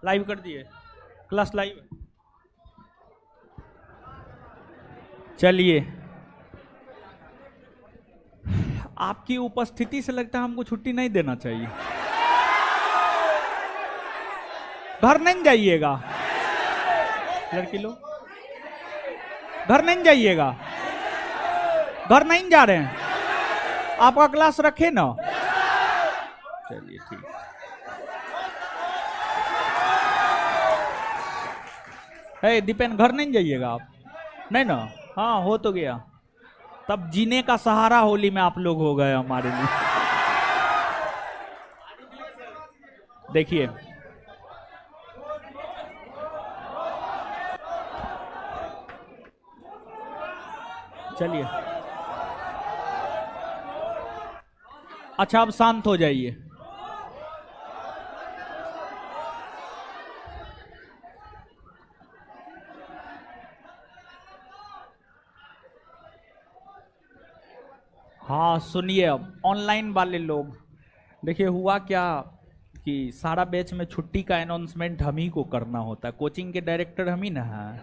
Live कर दिए, class live. चलिए, आपकी उपस्थिति से लगता है हमको छुट्टी नहीं देना चाहिए। घर नहीं जाइएगा लड़की लोग, घर नहीं जाइएगा, घर नहीं जा रहे हैं, आपका क्लास रखे ना। चलिए ठीक, है दीपेन घर नहीं जाइएगा आप, नहीं ना? हाँ हो तो गया, तब जीने का सहारा होली में आप लोग हो गए हमारे लिए। देखिए चलिए, अच्छा अब शांत हो जाइए। हाँ सुनिए, अब ऑनलाइन वाले लोग देखिए, हुआ क्या कि सारा बैच में छुट्टी का अनाउंसमेंट हम ही को करना होता है, कोचिंग के डायरेक्टर हम ही ना है,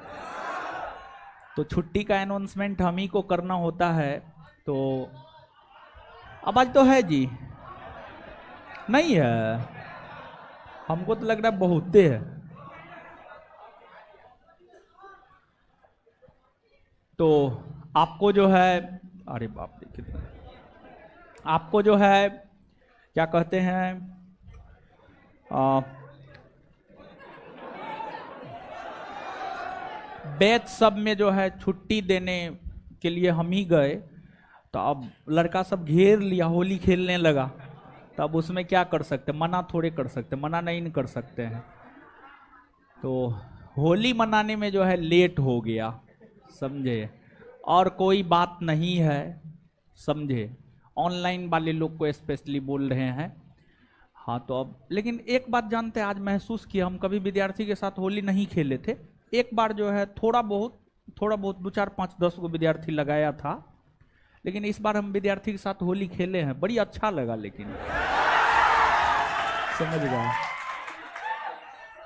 तो छुट्टी का अनाउंसमेंट हम ही को करना होता है। तो अब आज तो है जी, नहीं है, हमको तो लग रहा है बहुते है। तो आपको जो है, अरे बाप रे कितना, आपको जो है क्या कहते हैं, बैच सब में जो है छुट्टी देने के लिए हम ही गए, तो अब लड़का सब घेर लिया, होली खेलने लगा, तो अब उसमें क्या कर सकते, मना थोड़े कर सकते, मना नहीं कर सकते हैं। तो होली मनाने में जो है लेट हो गया, समझे, और कोई बात नहीं है, समझे, ऑनलाइन वाले लोग को स्पेशली बोल रहे हैं। हाँ तो अब लेकिन एक बात जानते हैं, आज महसूस किया, हम कभी विद्यार्थी के साथ होली नहीं खेले थे, एक बार जो है थोड़ा बहुत 2 4 5 10 को विद्यार्थी लगाया था, लेकिन इस बार हम विद्यार्थी के साथ होली खेले हैं, बड़ी अच्छा लगा, लेकिन समझ गए,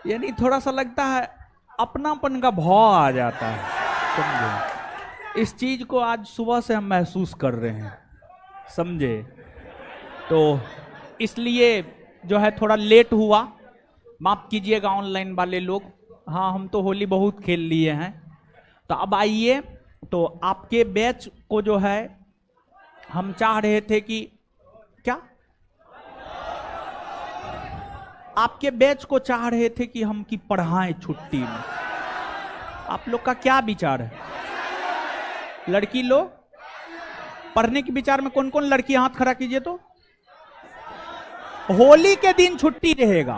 यानी थोड़ा सा लगता है अपनापन का भाव आ जाता है, समझे, इस चीज को आज सुबह से हम महसूस कर रहे हैं, समझे। तो इसलिए जो है थोड़ा लेट हुआ, माफ कीजिएगा ऑनलाइन वाले लोग। हाँ हम तो होली बहुत खेल लिए हैं। तो अब आइए, तो आपके बैच को जो है हम चाह रहे थे कि क्या, आपके बैच को चाह रहे थे कि हम की पढ़ाएं छुट्टी में। आप लोग का क्या विचार है? लड़की लोग पढ़ने के विचार में कौन कौन लड़की हाथ खड़ा कीजिए तो। होली के दिन छुट्टी रहेगा,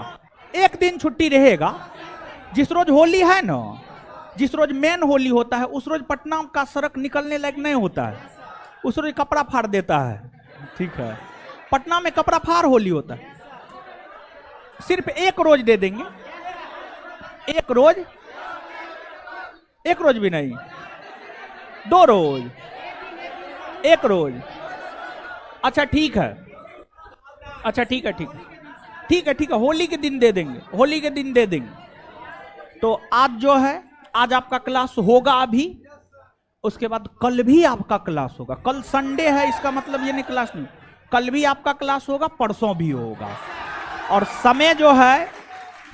एक दिन छुट्टी रहेगा, जिस रोज होली है ना, जिस रोज मेन होली होता है उस रोज पटना का सड़क निकलने लायक नहीं होता है, उस रोज कपड़ा फाड़ देता है। ठीक है, पटना में कपड़ा फाड़ होली होता है। सिर्फ एक रोज दे देंगे, एक रोज भी नहीं, 2 रोज, 1 रोज। अच्छा ठीक है, अच्छा ठीक है, ठीक है, ठीक है, ठीक है, होली के दिन दे देंगे, होली के दिन दे देंगे। तो आज जो है, आज आपका क्लास होगा अभी, उसके बाद कल भी आपका क्लास होगा। कल संडे है, इसका मतलब ये नहीं क्लास नहीं, कल भी आपका क्लास होगा, परसों भी होगा। और समय जो है,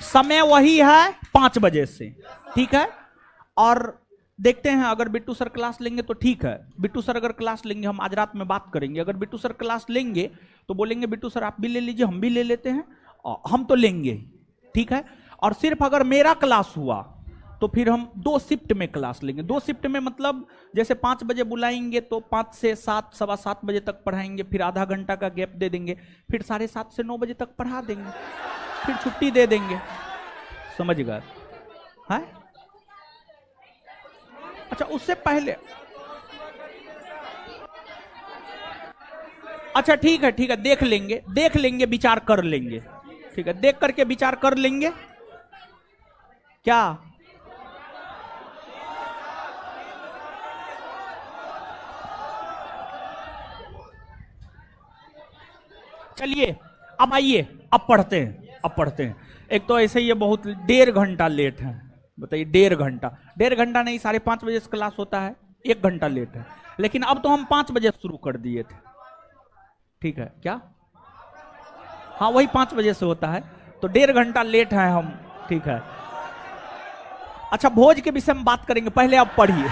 समय वही है 5 बजे से। ठीक है, और देखते हैं अगर बिट्टू सर क्लास लेंगे तो ठीक है। बिट्टू सर अगर क्लास लेंगे, हम आज रात में बात करेंगे। अगर बिट्टू सर क्लास लेंगे तो बोलेंगे बिट्टू सर आप भी ले लीजिए, हम भी ले लेते हैं, हम तो लेंगे। ठीक है, और सिर्फ अगर मेरा क्लास हुआ तो फिर हम 2 शिफ्ट में क्लास लेंगे। 2 शिफ्ट में मतलब जैसे 5 बजे बुलाएंगे तो 5 से 7, सवा 7 बजे तक पढ़ाएंगे, फिर आधा घंटा का गैप दे देंगे, फिर 7:30 से 9 बजे तक पढ़ा देंगे, फिर छुट्टी दे देंगे। समझ गए? है? अच्छा, उससे पहले, अच्छा ठीक है, ठीक है, देख लेंगे, देख लेंगे, विचार कर लेंगे। ठीक है, देख करके विचार कर लेंगे। क्या चलिए अब आइए, अब पढ़ते हैं, अब पढ़ते हैं। एक तो ऐसे ही ये बहुत 1.5 घंटा लेट है, बताइए 1.5 घंटा, 1.5 घंटा नहीं, 5:30 बजे से क्लास होता है, 1 घंटा लेट है। लेकिन अब तो हम 5 बजे शुरू कर दिए थे। ठीक है क्या? हाँ, वही 5 बजे से होता है, तो 1.5 घंटा लेट है हम। ठीक है, अच्छा भोज के विषय में बात करेंगे, पहले आप पढ़िए।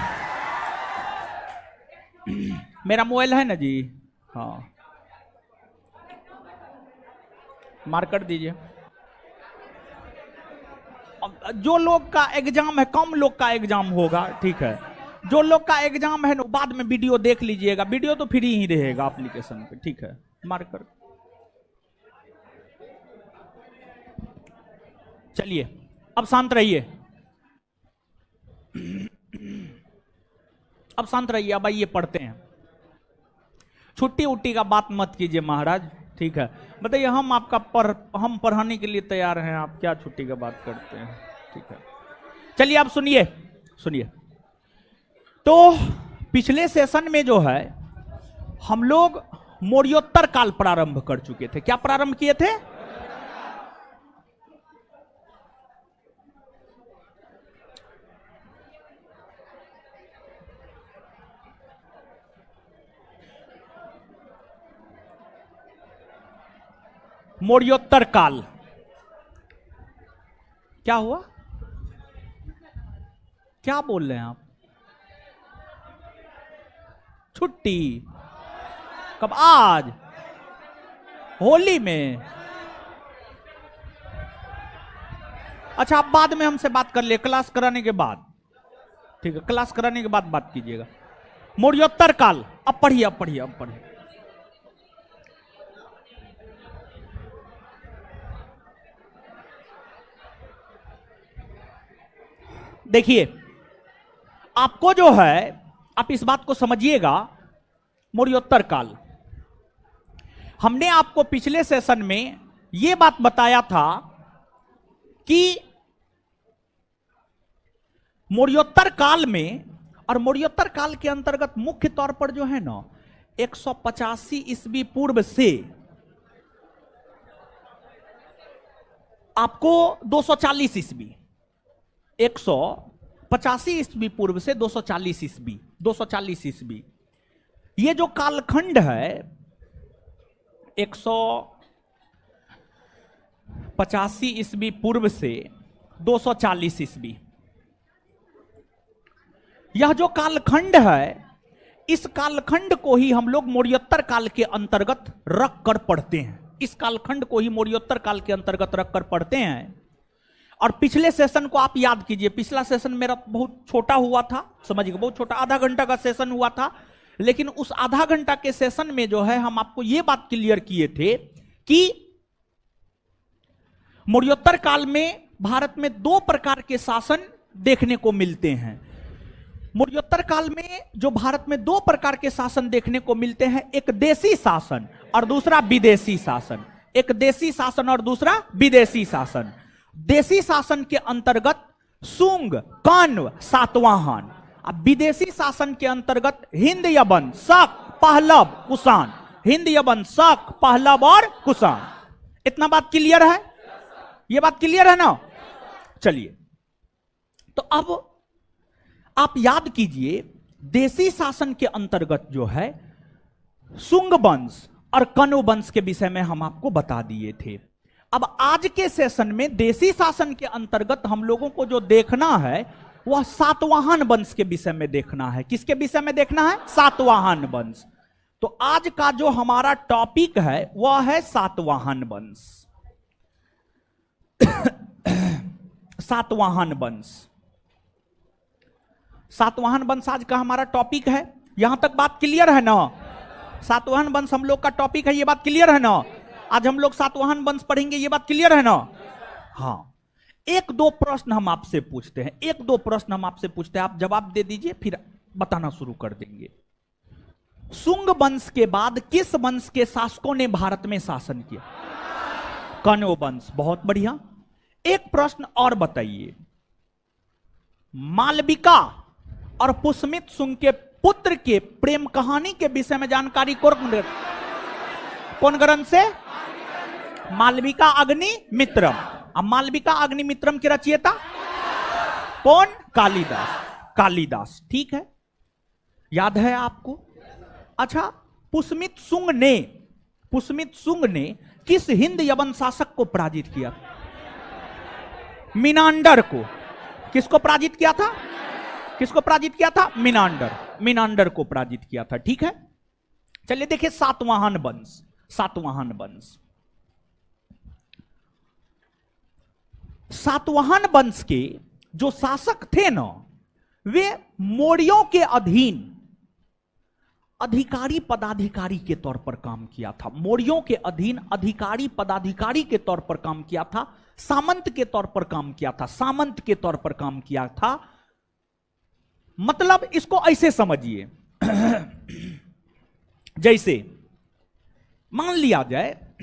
मेरा मोबाइल है ना जी? हाँ, मार्क कर दीजिए। जो लोग का एग्जाम है, कम लोग का एग्जाम होगा। ठीक है, जो लोग का एग्जाम है ना, बाद में वीडियो देख लीजिएगा, वीडियो तो फ्री ही रहेगा एप्लीकेशन पे। ठीक है, मार्क कर। चलिए अब शांत रहिए, अब शांत रहिए। अब आइए पढ़ते हैं। छुट्टी उट्टी का बात मत कीजिए महाराज। ठीक है, बताइए, हम आपका हम पढ़ाने के लिए तैयार हैं, आप क्या छुट्टी का बात करते हैं। ठीक है, चलिए आप सुनिए, सुनिए। तो पिछले सेशन में जो है हम लोग मौर्योत्तर काल प्रारंभ कर चुके थे। क्या प्रारंभ किए थे? मौर्योत्तर काल। क्या हुआ? क्या बोल रहे हैं आप? छुट्टी कब? आज होली में? अच्छा, आप बाद में हमसे बात कर लिए, क्लास कराने के बाद। ठीक है, क्लास कराने के बाद बात कीजिएगा। मौर्योत्तर काल, अब पढ़िए, अब पढ़िए, अब पढ़िए। देखिए, आपको जो है, आप इस बात को समझिएगा, मौर्योत्तर काल, हमने आपको पिछले सेशन में यह बात बताया था कि मौर्योत्तर काल में, और मौर्योत्तर काल के अंतर्गत मुख्य तौर पर जो है ना 185 ईस्वी पूर्व से आपको 240 ईस्वी, 185 ईस्वी पूर्व से 240 ईस्वी, 240 ईस्वी, ये जो कालखंड है 185 ईस्वी पूर्व से 240 ईस्वी, यह जो कालखंड है, इस कालखंड को ही हम लोग मौर्योत्तर काल के अंतर्गत रख कर पढ़ते हैं। इस कालखंड को ही मौर्योत्तर काल के अंतर्गत रख कर पढ़ते हैं। और पिछले सेशन को आप याद कीजिए, पिछला सेशन मेरा बहुत छोटा हुआ था, समझिए, बहुत छोटा, आधा घंटा का सेशन हुआ था। लेकिन उस आधा घंटा के सेशन में जो है हम आपको यह बात क्लियर किए थे कि मौर्योत्तर काल में भारत में 2 प्रकार के शासन देखने को मिलते हैं। मौर्योत्तर काल में जो भारत में दो प्रकार के शासन देखने को मिलते हैं, एक देशी शासन और दूसरा विदेशी शासन। एक देशी शासन और दूसरा विदेशी शासन। देशी शासन के अंतर्गत शुंग, कण्व, सातवाहन। अब विदेशी शासन के अंतर्गत हिंद, यवन, शक, पहलव, कुषाण। हिंद, यवन, शक, पहलव और कुषाण। इतना बात क्लियर है? ये बात क्लियर है ना? चलिए, तो अब आप याद कीजिए, देशी शासन के अंतर्गत जो है शुंग वंश और कण्व वंश के विषय में हम आपको बता दिए थे। अब आज के सेशन में देशी शासन के अंतर्गत हम लोगों को जो देखना है वह सातवाहन वंश के विषय में देखना है। किसके विषय में देखना है? सातवाहन वंश। तो आज का जो हमारा टॉपिक है वह है सातवाहन वंश। सातवाहन वंश, सातवाहन वंश आज का हमारा टॉपिक है। यहां तक बात क्लियर है ना? सातवाहन वंश हम लोग का टॉपिक है, ये बात क्लियर है ना? आज हम लोग सातवाहन वंश पढ़ेंगे, ये बात क्लियर है ना? हाँ, एक दो प्रश्न हम आपसे पूछते हैं, एक दो प्रश्न हम आपसे पूछते हैं, आप जवाब दे दीजिए, फिर बताना शुरू कर देंगे। शुंग वंश के बाद किस वंश के शासकों ने भारत में शासन किया? कण्व वंश। बहुत बढ़िया। एक प्रश्न और बताइए, मालविका और पुष्यमित्र शुंग के पुत्र के प्रेम कहानी के विषय में जानकारी कौन ग्रंथ से? मालविका अग्निमित्रम। अब मालविका अग्निमित्रम के रचयिता कौन? कालिदास। कालिदास, ठीक है, याद है आपको? अच्छा, पुष्यमित्र शुंग ने किस हिंद यवन शासक को पराजित किया? मिनांडर को। किसको पराजित किया था? किसको पराजित किया था? मिनांडर को पराजित किया था, ठीक है। चलिए देखिए सातवाहन वंश। सातवाहन वंश, सातवाहन वंश के जो शासक थे ना, वे मौर्यों के अधीन अधिकारी पदाधिकारी के तौर पर काम किया था। मौर्यों के अधीन अधिकारी पदाधिकारी के तौर पर काम किया था, सामंत के तौर पर काम किया था, सामंत के तौर पर काम किया था। मतलब इसको ऐसे समझिए, जैसे मान लिया जाए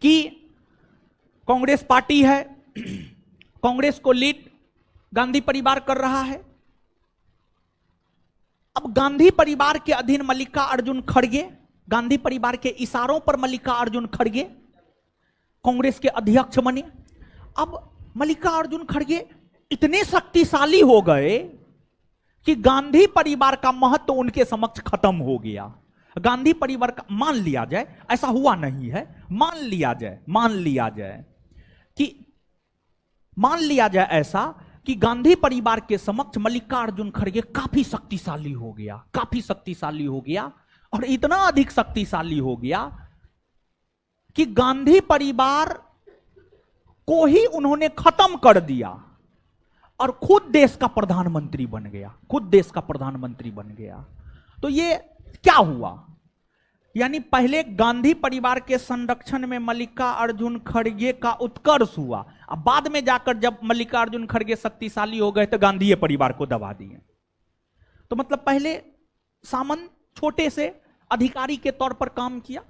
कि कांग्रेस पार्टी है, कांग्रेस को लीड गांधी परिवार कर रहा है। अब गांधी परिवार के अधीन मल्लिकार्जुन खड़गे, गांधी परिवार के इशारों पर मल्लिकार्जुन खड़गे कांग्रेस के अध्यक्ष बने। अब मल्लिकार्जुन खड़गे इतने शक्तिशाली हो गए कि गांधी परिवार का महत्व उनके समक्ष खत्म हो गया। गांधी परिवार का, मान लिया जाए, ऐसा हुआ नहीं है, मान लिया जाए ऐसा कि गांधी परिवार के समक्ष मल्लिकार्जुन खड़गे काफी शक्तिशाली हो गया, और इतना अधिक शक्तिशाली हो गया कि गांधी परिवार को ही उन्होंने खत्म कर दिया और खुद देश का प्रधानमंत्री बन गया। तो ये क्या हुआ? यानी पहले गांधी परिवार के संरक्षण में मल्लिकार्जुन खड़गे का उत्कर्ष हुआ, अब बाद में जाकर जब मल्लिकार्जुन खड़गे शक्तिशाली हो गए तो गांधी परिवार को दबा दिए। तो मतलब पहले सामंत छोटे से अधिकारी के तौर पर काम किया।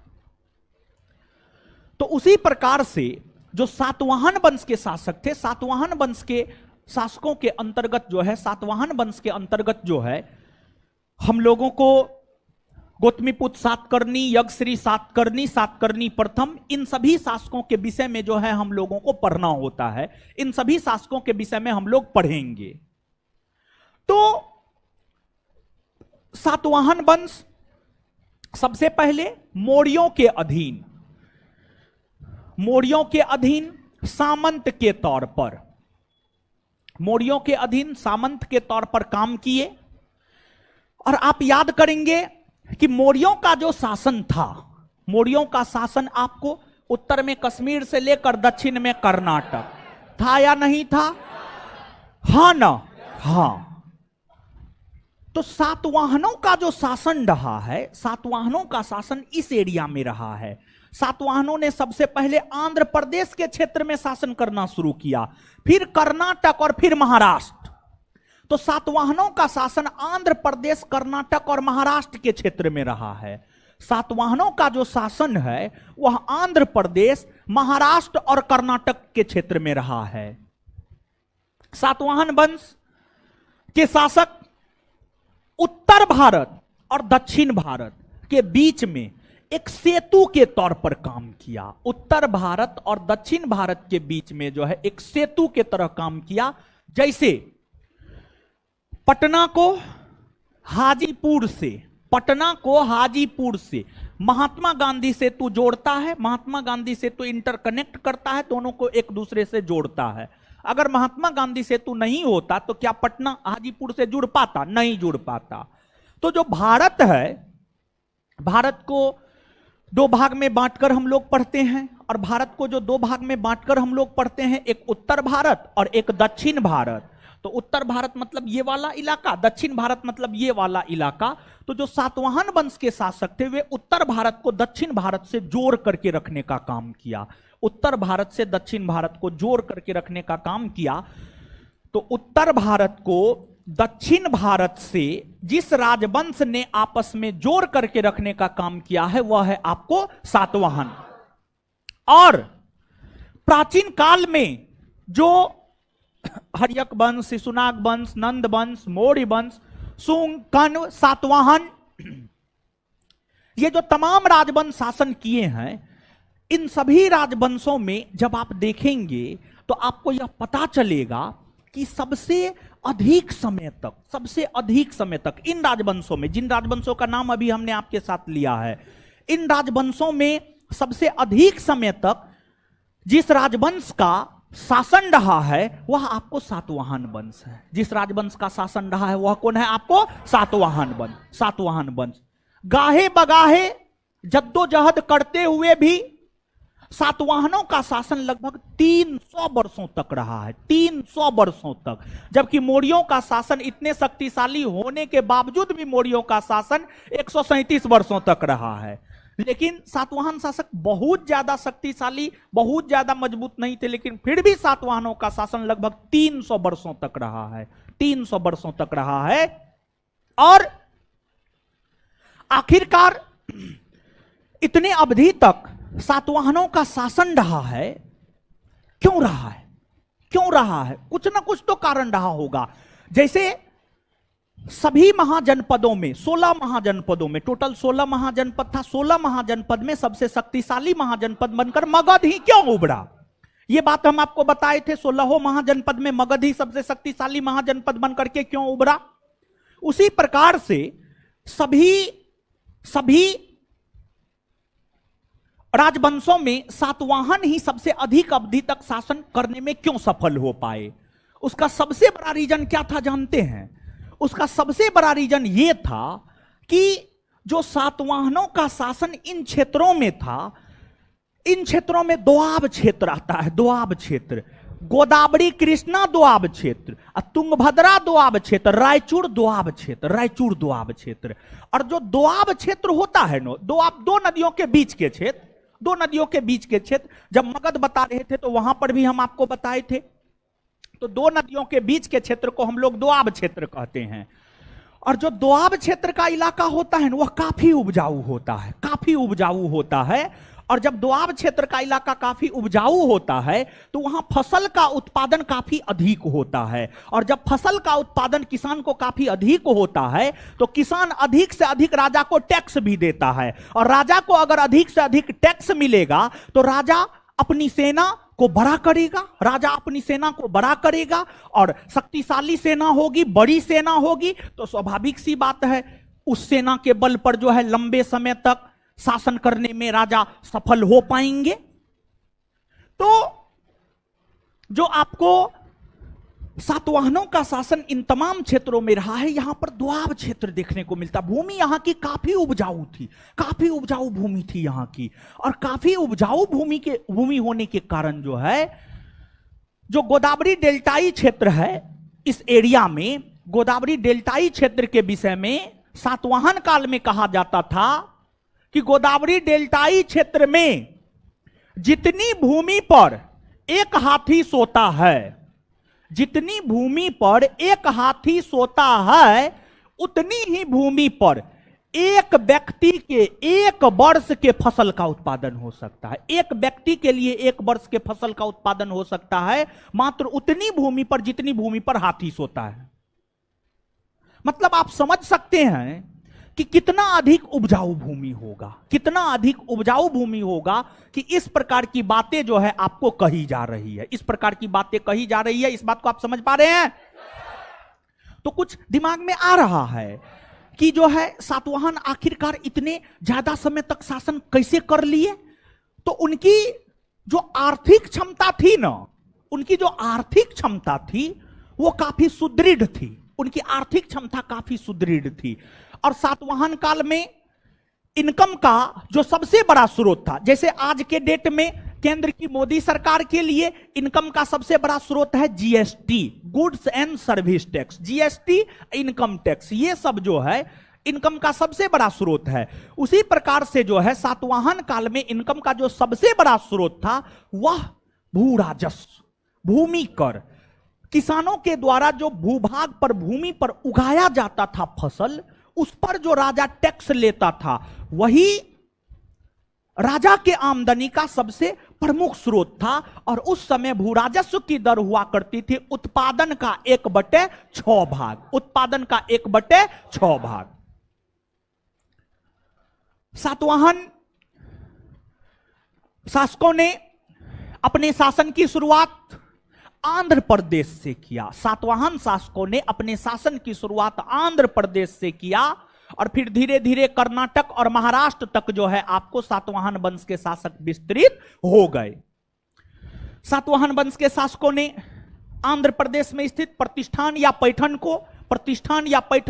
तो उसी प्रकार से जो सातवाहन वंश के शासक थे, सातवाहन वंश के शासकों के अंतर्गत जो है, सातवाहन वंश के अंतर्गत जो है, हम लोगों को गौतमीपुत्र सातकर्णी, यज्ञश्री सातकर्णी, सातकर्णी प्रथम, इन सभी शासकों के विषय में जो है हम लोगों को पढ़ना होता है। इन सभी शासकों के विषय में हम लोग पढ़ेंगे। तो सातवाहन वंश सबसे पहले मौर्यों के अधीन सामंत के तौर पर, मौर्यों के अधीन सामंत के तौर पर काम किए। और आप याद करेंगे कि मौर्यों का जो शासन था, मौर्यों का शासन आपको उत्तर में कश्मीर से लेकर दक्षिण में कर्नाटक था या नहीं था? हाँ ना? हाँ। तो सातवाहनों का जो शासन रहा है, सातवाहनों का शासन इस एरिया में रहा है। सातवाहनों ने सबसे पहले आंध्र प्रदेश के क्षेत्र में शासन करना शुरू किया, फिर कर्नाटक और फिर महाराष्ट्र। तो सातवाहनों का शासन आंध्र प्रदेश, कर्नाटक और महाराष्ट्र के क्षेत्र में रहा है। सातवाहनों का जो शासन है वह आंध्र प्रदेश, महाराष्ट्र और कर्नाटक के क्षेत्र में रहा है। सातवाहन वंश के शासक उत्तर भारत और दक्षिण भारत के बीच में एक सेतु के तौर पर काम किया। उत्तर भारत और दक्षिण भारत के बीच में जो है एक सेतु के तरह काम किया। जैसे पटना को हाजीपुर से महात्मा गांधी सेतु जोड़ता है, महात्मा गांधी सेतु इंटरकनेक्ट करता है, दोनों को एक दूसरे से जोड़ता है। अगर महात्मा गांधी सेतु नहीं होता तो क्या पटना हाजीपुर से जुड़ पाता? नहीं जुड़ पाता। तो जो भारत है, भारत को दो भाग में बांटकर हम लोग पढ़ते हैं, और भारत को जो दो भाग में बांटकर हम लोग पढ़ते हैं, एक उत्तर भारत और एक दक्षिण भारत। तो उत्तर भारत मतलब ये वाला इलाका, दक्षिण भारत मतलब ये वाला इलाका। तो जो सातवाहन वंश के शासक थे वे उत्तर भारत को दक्षिण भारत से जोड़ करके रखने का काम किया। उत्तर भारत से दक्षिण भारत को जोड़ करके रखने का काम किया। तो उत्तर भारत को दक्षिण भारत से जिस राजवंश ने आपस में जोड़ करके रखने का काम किया है वह है आपको सातवाहन। और प्राचीन काल में जो हर्यक वंश, शिशुनाग वंश, नंद वंश, मौर्य वंश, सुंग, कण्व, सातवाहन, ये जो तमाम राजवंश शासन किए हैं, इन सभी राजवंशों में जब आप देखेंगे तो आपको यह पता चलेगा कि सबसे अधिक समय तक इन राजवंशों में, जिन राजवंशों का नाम अभी हमने आपके साथ लिया है, इन राजवंशों में सबसे अधिक समय तक जिस राजवंश का शासन रहा है वह आपको सातवाहन वंश है। जिस राजवंश का शासन रहा है वह कौन है? आपको सातवाहन वंश। गाहे बगाहे जद्दोजहद करते हुए भी सातवाहनों का शासन लगभग 300 वर्षों तक रहा है, 300 वर्षों तक। जबकि मौर्यों का शासन इतने शक्तिशाली होने के बावजूद भी मौर्यों का शासन 137 वर्षों तक रहा है। लेकिन सातवाहन शासक बहुत ज्यादा शक्तिशाली, बहुत ज्यादा मजबूत नहीं थे, लेकिन फिर भी सातवाहनों का शासन लगभग 300 वर्षों तक रहा है, 300 वर्षों तक रहा है। और आखिरकार इतने अवधि तक सातवाहनों का शासन रहा है। क्यों रहा है? कुछ ना कुछ तो कारण रहा होगा। जैसे सभी महाजनपदों में, 16 महाजनपदों में, टोटल 16 महाजनपद था, 16 महाजनपद में सबसे शक्तिशाली महाजनपद बनकर मगध ही क्यों उभरा? यह बात हम आपको बताए थे। 16 महाजनपद में मगध ही सबसे शक्तिशाली महाजनपद बनकर के क्यों उभरा? उसी प्रकार से सभी राजवंशों में सातवाहन ही सबसे अधिक अवधि तक शासन करने में क्यों सफल हो पाए? उसका सबसे बड़ा रीजन क्या था जानते हैं? उसका सबसे बड़ा रीजन यह था कि जो सातवाहनों का शासन इन क्षेत्रों में था, इन क्षेत्रों में दोआब क्षेत्र आता है, दोआब क्षेत्र, गोदावरी कृष्णा दोआब क्षेत्र, तुंगभद्रा दोआब क्षेत्र, रायचूर दोआब क्षेत्र। और जो दोआब क्षेत्र होता है नो, दोआब दो नदियों के बीच के क्षेत्र, जब मगध बता रहे थे तो वहां पर भी हम आपको बताए थे। तो दो नदियों के बीच के क्षेत्र को हम लोग दोआब क्षेत्र कहते हैं। और जो दोआब क्षेत्र का इलाका होता है ना, वह काफी उपजाऊ होता है। और जब दोआब क्षेत्र का इलाका काफी उपजाऊ होता है तो वहां फसल का उत्पादन काफी अधिक होता है। और जब फसल का उत्पादन किसान को काफी अधिक होता है तो किसान अधिक से अधिक राजा को टैक्स भी देता है। और राजा को अगर अधिक से अधिक टैक्स मिलेगा तो राजा अपनी सेना को बड़ा करेगा, और शक्तिशाली सेना होगी, बड़ी सेना होगी, तो स्वाभाविक सी बात है उस सेना के बल पर जो है लंबे समय तक शासन करने में राजा सफल हो पाएंगे। तो जो आपको सातवाहनों का शासन इन तमाम क्षेत्रों में रहा है, यहां पर दोआब क्षेत्र देखने को मिलता। भूमि यहां की काफी उपजाऊ थी, काफी उपजाऊ भूमि थी यहां की। और काफी उपजाऊ भूमि होने के कारण जो है, जो गोदावरी डेल्टाई क्षेत्र है, इस एरिया में गोदावरी डेल्टाई क्षेत्र के विषय में सातवाहन काल में कहा जाता था कि गोदावरी डेल्टाई क्षेत्र में जितनी भूमि पर एक हाथी सोता है, जितनी भूमि पर एक हाथी सोता है, उतनी ही भूमि पर एक व्यक्ति के एक वर्ष के फसल का उत्पादन हो सकता है। एक व्यक्ति के लिए एक वर्ष के फसल का उत्पादन हो सकता है मात्र उतनी भूमि पर जितनी भूमि पर हाथी सोता है। मतलब आप समझ सकते हैं कि कितना अधिक उपजाऊ भूमि होगा, कितना अधिक उपजाऊ भूमि होगा कि इस प्रकार की बातें जो है आपको कही जा रही है, इस प्रकार की बातें कही जा रही है। इस बात को आप समझ पा रहे हैं? तो कुछ दिमाग में आ रहा है कि जो है सातवाहन आखिरकार इतने ज्यादा समय तक शासन कैसे कर लिए। तो उनकी जो आर्थिक क्षमता थी ना, उनकी जो आर्थिक क्षमता थी वो काफी सुदृढ़ थी, उनकी आर्थिक क्षमता काफी सुदृढ़ थी। और सातवाहन काल में इनकम का जो सबसे बड़ा स्रोत था, जैसे आज के डेट में केंद्र की मोदी सरकार के लिए इनकम का सबसे बड़ा स्रोत है GST, goods and service tax, GST, income tax, ये सब जो है इनकम का सबसे बड़ा स्रोत है। उसी प्रकार से जो है सातवाहन काल में इनकम का जो सबसे बड़ा स्रोत था वह भू राजस्व, भूमि कर, किसानों के द्वारा जो भूभाग पर, भूमि पर उगाया जाता था फसल, उस पर जो राजा टैक्स लेता था, वही राजा के आमदनी का सबसे प्रमुख स्रोत था। और उस समय भू राजस्व की दर हुआ करती थी उत्पादन का 1/6 भाग, उत्पादन का 1/6 भाग। सातवाहन शासकों ने अपने शासन की शुरुआत आंध्र प्रदेश से किया। सातवाहन शासकों ने अपने शासन की शुरुआत आंध्र प्रदेश से किया और फिर धीरे धीरे कर्नाटक और महाराष्ट्र तक जो है आपको सातवाहन वंश के शासक विस्तृत हो गए। सातवाहन वंश के शासकों ने आंध्र प्रदेश में स्थित प्रतिष्ठान या पैठण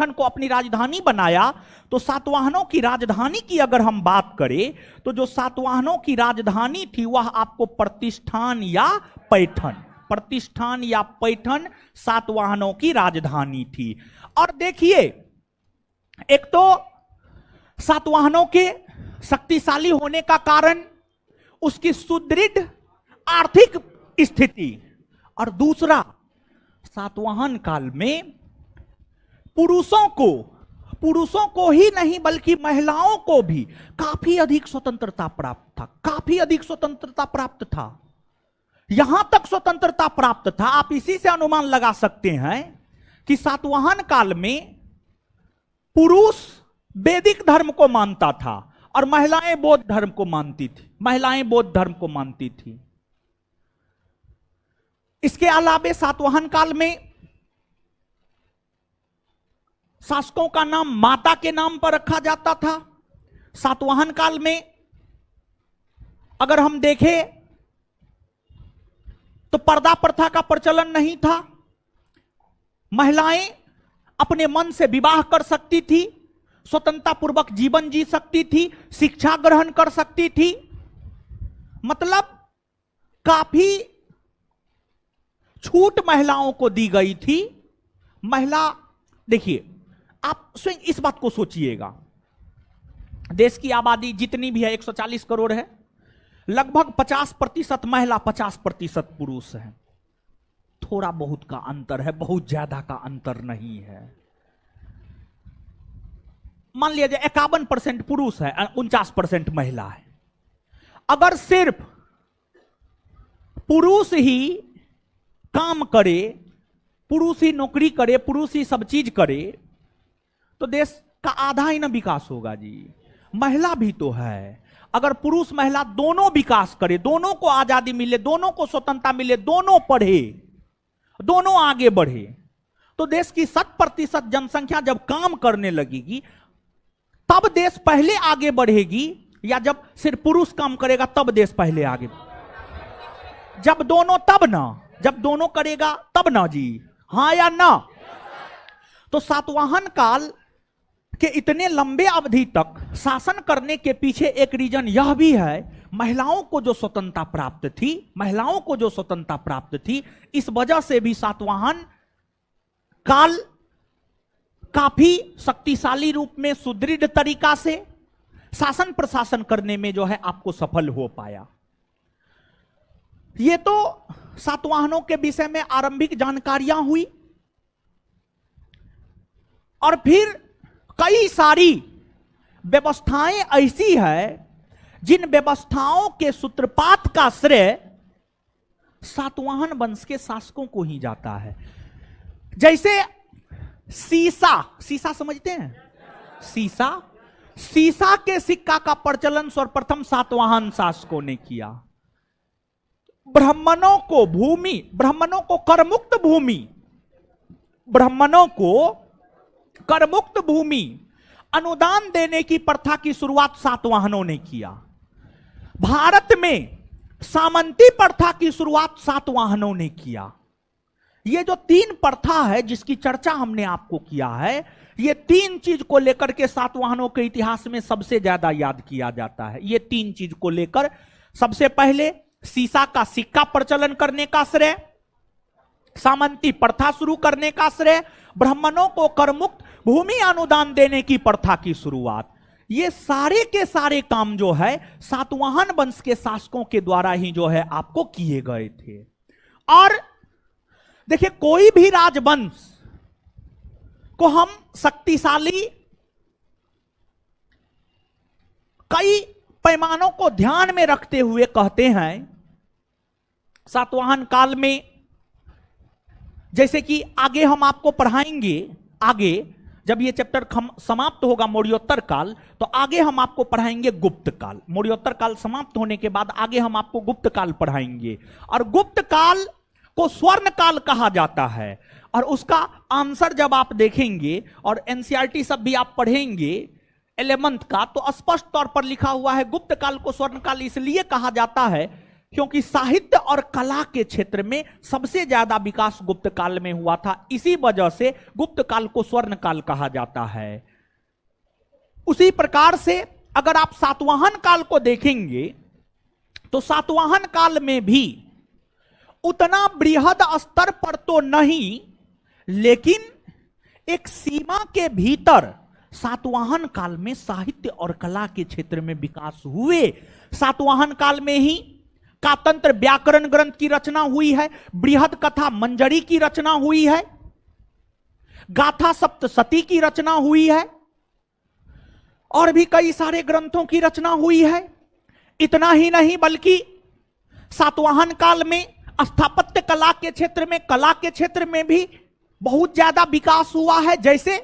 को अपनी राजधानी बनाया। तो सातवाहनों की राजधानी की अगर हम बात करें तो जो सातवाहनों की राजधानी थी वह आपको प्रतिष्ठान या पैठण, प्रतिष्ठान या पैठण सातवाहनों की राजधानी थी। और देखिए, एक तो सातवाहनों के शक्तिशाली होने का कारण उसकी सुदृढ़ आर्थिक स्थिति, और दूसरा सातवाहन काल में पुरुषों को ही नहीं बल्कि महिलाओं को भी काफी अधिक स्वतंत्रता प्राप्त था, काफी अधिक स्वतंत्रता प्राप्त था। यहां तक स्वतंत्रता प्राप्त था, आप इसी से अनुमान लगा सकते हैं कि सातवाहन काल में पुरुष वैदिक धर्म को मानता था और महिलाएं बौद्ध धर्म को मानती थी, महिलाएं बौद्ध धर्म को मानती थी। इसके अलावे सातवाहन काल में शासकों का नाम माता के नाम पर रखा जाता था। सातवाहन काल में अगर हम देखें तो पर्दा प्रथा का प्रचलन नहीं था, महिलाएं अपने मन से विवाह कर सकती थी, स्वतंत्रता पूर्वक जीवन जी सकती थी, शिक्षा ग्रहण कर सकती थी। मतलब काफी छूट महिलाओं को दी गई थी। महिला, देखिए आप स्वयं इस बात को सोचिएगा, देश की आबादी जितनी भी है 140 करोड़ है, लगभग 50% महिला 50% पुरुष है। थोड़ा बहुत का अंतर है, बहुत ज्यादा का अंतर नहीं है। मान लिया जाए 51% पुरुष है, 49% महिला है। अगर सिर्फ पुरुष ही काम करे, पुरुष ही नौकरी करे, पुरुष ही सब चीज करे, तो देश का आधा ही ना विकास होगा जी। महिला भी तो है। अगर पुरुष महिला दोनों विकास करे, दोनों को आजादी मिले, दोनों को स्वतंत्रता मिले, दोनों पढ़े, दोनों आगे बढ़े, तो देश की 100% जनसंख्या जब काम करने लगेगी तब देश पहले आगे बढ़ेगी, या जब सिर्फ पुरुष काम करेगा तब देश पहले आगे? जब दोनों, तब ना, जब दोनों करेगा तब ना जी, हां या ना? तो सातवाहन काल के इतने लंबे अवधि तक शासन करने के पीछे एक रीजन यह भी है, महिलाओं को जो स्वतंत्रता प्राप्त थी, महिलाओं को जो स्वतंत्रता प्राप्त थी, इस वजह से भी सातवाहन काल काफी शक्तिशाली रूप में, सुदृढ़ तरीका से शासन प्रशासन करने में जो है आपको सफल हो पाया। ये तो सातवाहनों के विषय में आरंभिक जानकारियां हुई, और फिर कई सारी व्यवस्थाएं ऐसी है जिन व्यवस्थाओं के सूत्रपात का श्रेय सातवाहन वंश के शासकों को ही जाता है। जैसे सीसा समझते हैं? सीसा के सिक्का का प्रचलन सर्वप्रथम सातवाहन शासकों ने किया। ब्राह्मणों को करमुक्त भूमि अनुदान देने की प्रथा की शुरुआत सातवाहनों ने किया। भारत में सामंती प्रथा की शुरुआत सातवाहनों ने किया। ये जो तीन प्रथा है जिसकी चर्चा हमने आपको किया है, ये तीन चीज को लेकर के सातवाहनों के इतिहास में सबसे ज्यादा याद किया जाता है। ये तीन चीज को लेकर सबसे पहले सीसा का सिक्का प्रचलन करने का श्रेय, सामंती प्रथा शुरू करने का श्रेय, ब्राह्मणों को करमुक्त भूमि अनुदान देने की प्रथा की शुरुआत, ये सारे के सारे काम जो है सातवाहन वंश के शासकों के द्वारा ही जो है आपको किए गए थे। और देखिए, कोई भी राजवंश को हम शक्तिशाली कई पैमानों को ध्यान में रखते हुए कहते हैं। सातवाहन काल में, जैसे कि आगे हम आपको पढ़ाएंगे, आगे जब ये चैप्टर समाप्त होगा मौर्योत्तर काल, तो आगे हम आपको पढ़ाएंगे गुप्त काल। मौर्योत्तर काल समाप्त होने के बाद आगे हम आपको गुप्त काल पढ़ाएंगे, और गुप्त काल को स्वर्ण काल कहा जाता है। और उसका आंसर जब आप देखेंगे और एनसीईआरटी सब भी आप पढ़ेंगे 11th का, तो स्पष्ट तौर पर लिखा हुआ है गुप्त काल को स्वर्ण काल इसलिए कहा जाता है क्योंकि साहित्य और कला के क्षेत्र में सबसे ज्यादा विकास गुप्त काल में हुआ था। इसी वजह से गुप्त काल को स्वर्ण काल कहा जाता है। उसी प्रकार से अगर आप सातवाहन काल को देखेंगे तो सातवाहन काल में भी उतना बृहद स्तर पर तो नहीं, लेकिन एक सीमा के भीतर सातवाहन काल में साहित्य और कला के क्षेत्र में विकास हुए। सातवाहन काल में ही कातंत्र व्याकरण ग्रंथ की रचना हुई है, बृहद कथा मंजरी की रचना हुई है, गाथा सप्तशती की रचना हुई है, और भी कई सारे ग्रंथों की रचना हुई है। इतना ही नहीं बल्कि सातवाहन काल में स्थापत्य कला के क्षेत्र में भी बहुत ज्यादा विकास हुआ है। जैसे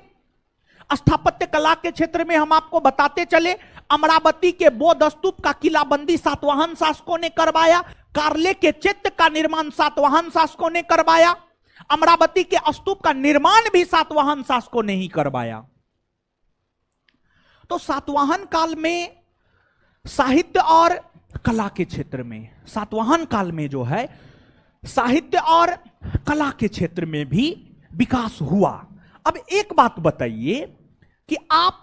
स्थापत्य कला के क्षेत्र में हम आपको बताते चले, अमरावती के बौद्ध स्तूप का किलाबंदी सातवाहन शासकों ने करवाया, कार्ले के चैत्य का निर्माण सातवाहन शासकों ने करवाया, अमरावती के स्तूप का निर्माण भी सातवाहन शासकों ने ही करवाया। तो सातवाहन काल में साहित्य और कला के क्षेत्र में, सातवाहन काल में जो है साहित्य और कला के क्षेत्र में भी विकास हुआ। अब एक बात बताइए कि आप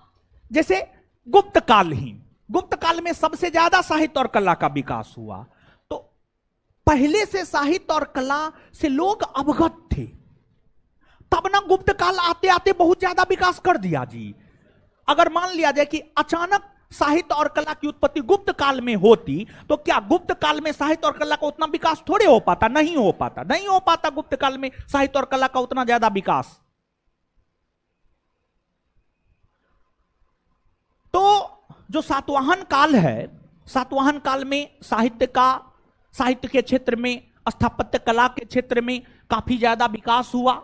जैसे गुप्त काल में सबसे ज्यादा साहित्य और कला का विकास हुआ, तो पहले से साहित्य और कला से लोग अवगत थे, तब ना गुप्त काल आते आते बहुत ज्यादा विकास कर दिया जी। अगर मान लिया जाए कि अचानक साहित्य और कला की उत्पत्ति गुप्त काल में होती, तो क्या गुप्त काल में साहित्य और कला का उतना विकास थोड़े हो पाता? नहीं हो पाता गुप्त काल में साहित्य और कला का उतना ज्यादा विकास। तो जो सातवाहन काल है, सातवाहन काल में साहित्य के क्षेत्र में, स्थापत्य कला के क्षेत्र में काफी ज्यादा विकास हुआ।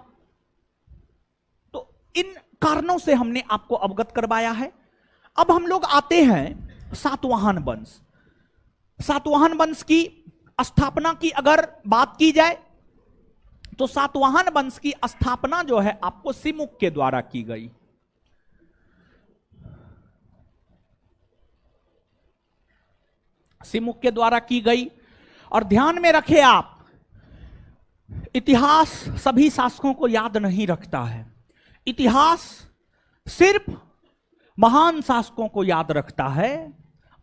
तो इन कारणों से हमने आपको अवगत करवाया है। अब हम लोग आते हैं सातवाहन वंश। सातवाहन वंश की स्थापना की अगर बात की जाए तो सातवाहन वंश की स्थापना जो है आपको सिमुक के द्वारा की गई। सिमुक के द्वारा की गई। और ध्यान में रखे आप, इतिहास सभी शासकों को याद नहीं रखता है, इतिहास सिर्फ महान शासकों को याद रखता है,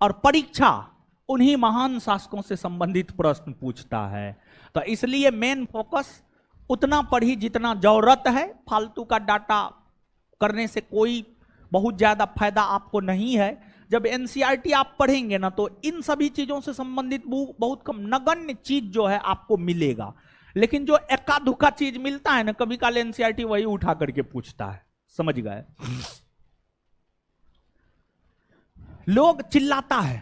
और परीक्षा उन्हीं महान शासकों से संबंधित प्रश्न पूछता है। तो इसलिए मेन फोकस उतना पढ़ी जितना जरूरत है। फालतू का डाटा करने से कोई बहुत ज्यादा फायदा आपको नहीं है। जब एनसीईआरटी आप पढ़ेंगे ना तो इन सभी चीजों से संबंधित बहुत कम नगण्य चीज जो है आपको मिलेगा, लेकिन जो एक्का दुक्का चीज मिलता है ना कभी काल एनसीईआरटी वही उठा करके पूछता है। समझ गए? लोग चिल्लाता है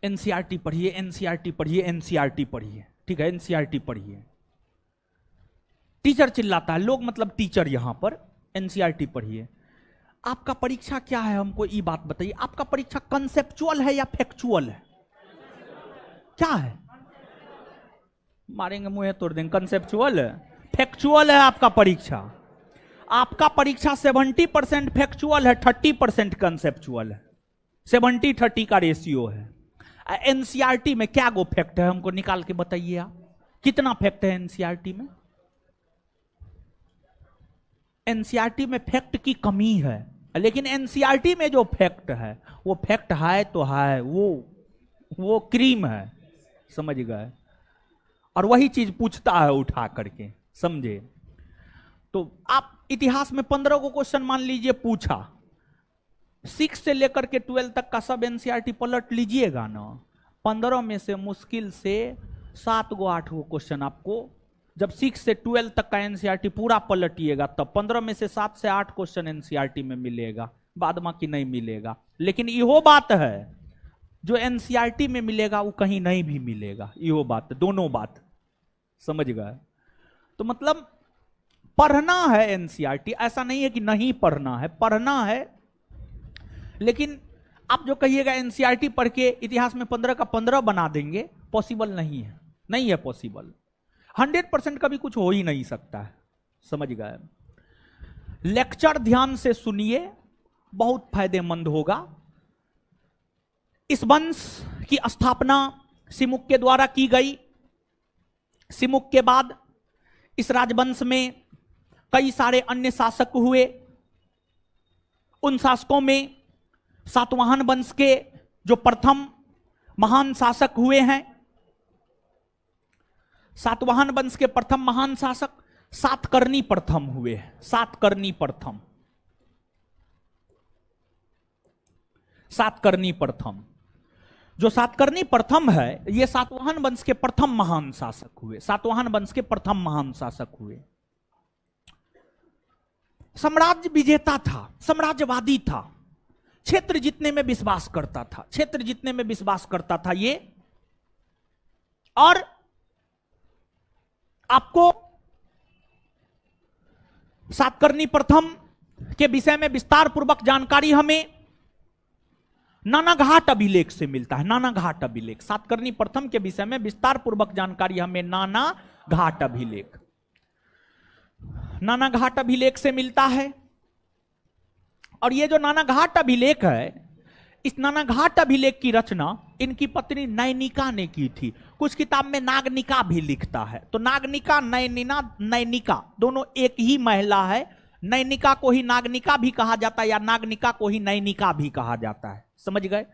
एनसीईआरटी पढ़िए, एनसीईआरटी पढ़िए, एनसीईआरटी पढ़िए, ठीक है एनसीईआरटी पढ़िए। टीचर चिल्लाता है, लोग मतलब टीचर यहां पर, एनसीईआरटी पढ़िए। आपका परीक्षा क्या है हमको ये बात बताइए, आपका परीक्षा कंसेप्चुअल है या फैक्चुअल है? क्या है? मारेंगे मुंह तोड़ देंगे। कंसेप्चुअल है, फैक्चुअल है आपका परीक्षा। आपका परीक्षा 70% फैक्चुअल है, 30% कंसेप्चुअल है। 70-30 का रेशियो है। एनसीईआरटी में क्या गो फैक्ट है हमको निकाल के बताइए आप, कितना फैक्ट है एनसीईआरटी में? एनसीईआरटी में फैक्ट की कमी है, लेकिन एनसीईआरटी में जो फैक्ट है वो फैक्ट है तो है, वो क्रीम है। समझ गए? और वही चीज पूछता है उठा करके, समझे? तो आप इतिहास में 15 को क्वेश्चन मान लीजिए पूछा, 6 से लेकर के 12 तक का सब एनसीईआरटी पलट लीजिएगा ना, 15 में से मुश्किल से 7 गो 8 गो क्वेश्चन आपको, जब 6 से 12 तक का एनसीईआरटी पूरा पलटिएगा तब 15 में से 7 से 8 क्वेश्चन एनसीईआरटी में मिलेगा, बाद बाकी नहीं मिलेगा। लेकिन यो बात है जो एनसीईआरटी में मिलेगा वो कहीं नहीं भी मिलेगा, यो बात, दोनों बात। समझ गए? तो मतलब पढ़ना है एनसीईआरटी, ऐसा नहीं है कि नहीं पढ़ना है, पढ़ना है। लेकिन आप जो कहिएगा एनसीईआरटी पढ़ के इतिहास में 15 का 15 बना देंगे, पॉसिबल नहीं है, नहीं है पॉसिबल। 100% कभी कुछ हो ही नहीं सकता है। समझ गए? लेक्चर ध्यान से सुनिए, बहुत फायदेमंद होगा। इस वंश की स्थापना सिमुक के द्वारा की गई। सिमुक के बाद इस राजवंश में कई सारे अन्य शासक हुए। उन शासकों में सातवाहन वंश के जो प्रथम महान शासक हुए हैं, सातवाहन वंश के प्रथम महान शासक सातकर्णी प्रथम हुए हैं। सातकर्णी प्रथम, सातकर्णी प्रथम, जो सातकर्णी प्रथम है ये सातवाहन वंश के प्रथम महान शासक हुए। सातवाहन वंश के प्रथम महान शासक हुए। साम्राज्य विजेता था, साम्राज्यवादी था, क्षेत्र जीतने में विश्वास करता था, क्षेत्र जीतने में विश्वास करता था ये। और आपको सातकर्णी प्रथम के विषय में विस्तार पूर्वक जानकारी हमें नानाघाट अभिलेख से मिलता है। नानाघाट अभिलेख, सातकर्णी प्रथम के विषय में विस्तार पूर्वक जानकारी हमें नानाघाट अभिलेख, नानाघाट अभिलेख से मिलता है। और ये जो नानाघाट अभिलेख है, इस नानाघाट अभिलेख की रचना इनकी पत्नी नैनिका ने की थी। कुछ किताब में नागनिका भी लिखता है, तो नागनिका, नैनिका दोनों एक ही महिला है। नैनिका को ही नागनिका भी कहा जाता है या नागनिका को ही नैनिका भी कहा जाता है। समझ गए?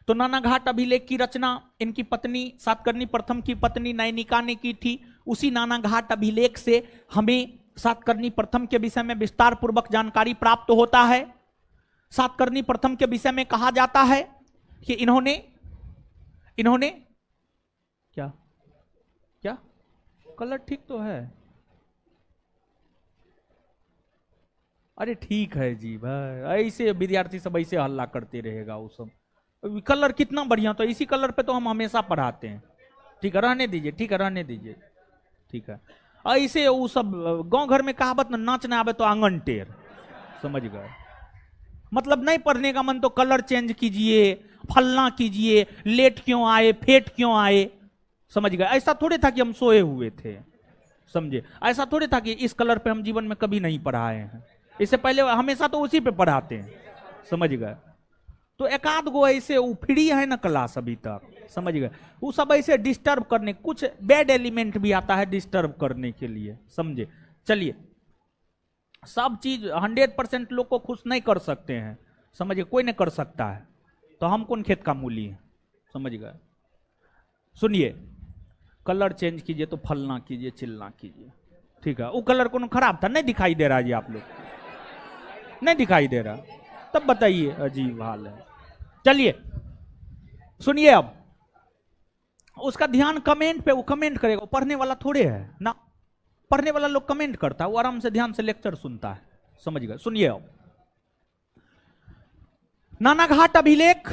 तो नानाघाट अभिलेख की रचना इनकी पत्नी, सातकर्णी प्रथम की पत्नी नैनिका ने की थी। उसी नानाघाट अभिलेख से हमें सातकर्णी प्रथम के विषय में विस्तार पूर्वक जानकारी प्राप्त होता है। सातकर्णी प्रथम के विषय में कहा जाता है कि इन्होंने क्या क्या कलर ठीक तो है? अरे ठीक है जी भाई, ऐसे विद्यार्थी सब ऐसे हल्ला करते रहेगा। वो सब कलर कितना बढ़िया, तो इसी कलर पे तो हम हमेशा पढ़ाते हैं। ठीक है, रहने दीजिए, ठीक है, रहने दीजिए, ठीक है। ऐसे वो सब गांव घर में कहावत न, नाच ना आवे तो आंगन टेर। समझ गए? मतलब नहीं पढ़ने का मन तो कलर चेंज कीजिए, फलना कीजिए, लेट क्यों आए, फेट क्यों आए। समझ गए? ऐसा थोड़े था कि हम सोए हुए थे, समझे? ऐसा थोड़े था कि इस कलर पे हम जीवन में कभी नहीं पढ़ाए हैं। इससे पहले हमेशा तो उसी पे पढ़ाते हैं। समझ गए? तो एकाध गो ऐसे फ्री है ना क्लास अभी तक। समझ गए? वो सब ऐसे डिस्टर्ब करने, कुछ बैड एलिमेंट भी आता है डिस्टर्ब करने के लिए। समझे? चलिए, सब चीज 100% लोग को खुश नहीं कर सकते हैं। समझिए? कोई नहीं कर सकता है, तो हम कौन खेत का मूली है। समझ गए? सुनिए, कलर चेंज कीजिए तो फलना कीजिए, चिलना कीजिए। ठीक है? वो कलर कौन खराब था? नहीं दिखाई दे रहा जी आप लोग? नहीं दिखाई दे रहा? तब बताइए, अजीब हाल है। चलिए सुनिए, अब उसका ध्यान कमेंट पे, वो कमेंट करेगा, पढ़ने वाला थोड़े है ना, पढ़ने वाला लोग कमेंट करता है, वो आराम से ध्यान से लेक्चर सुनता है, समझ गए। सुनिए, अब नानाघाट अभिलेख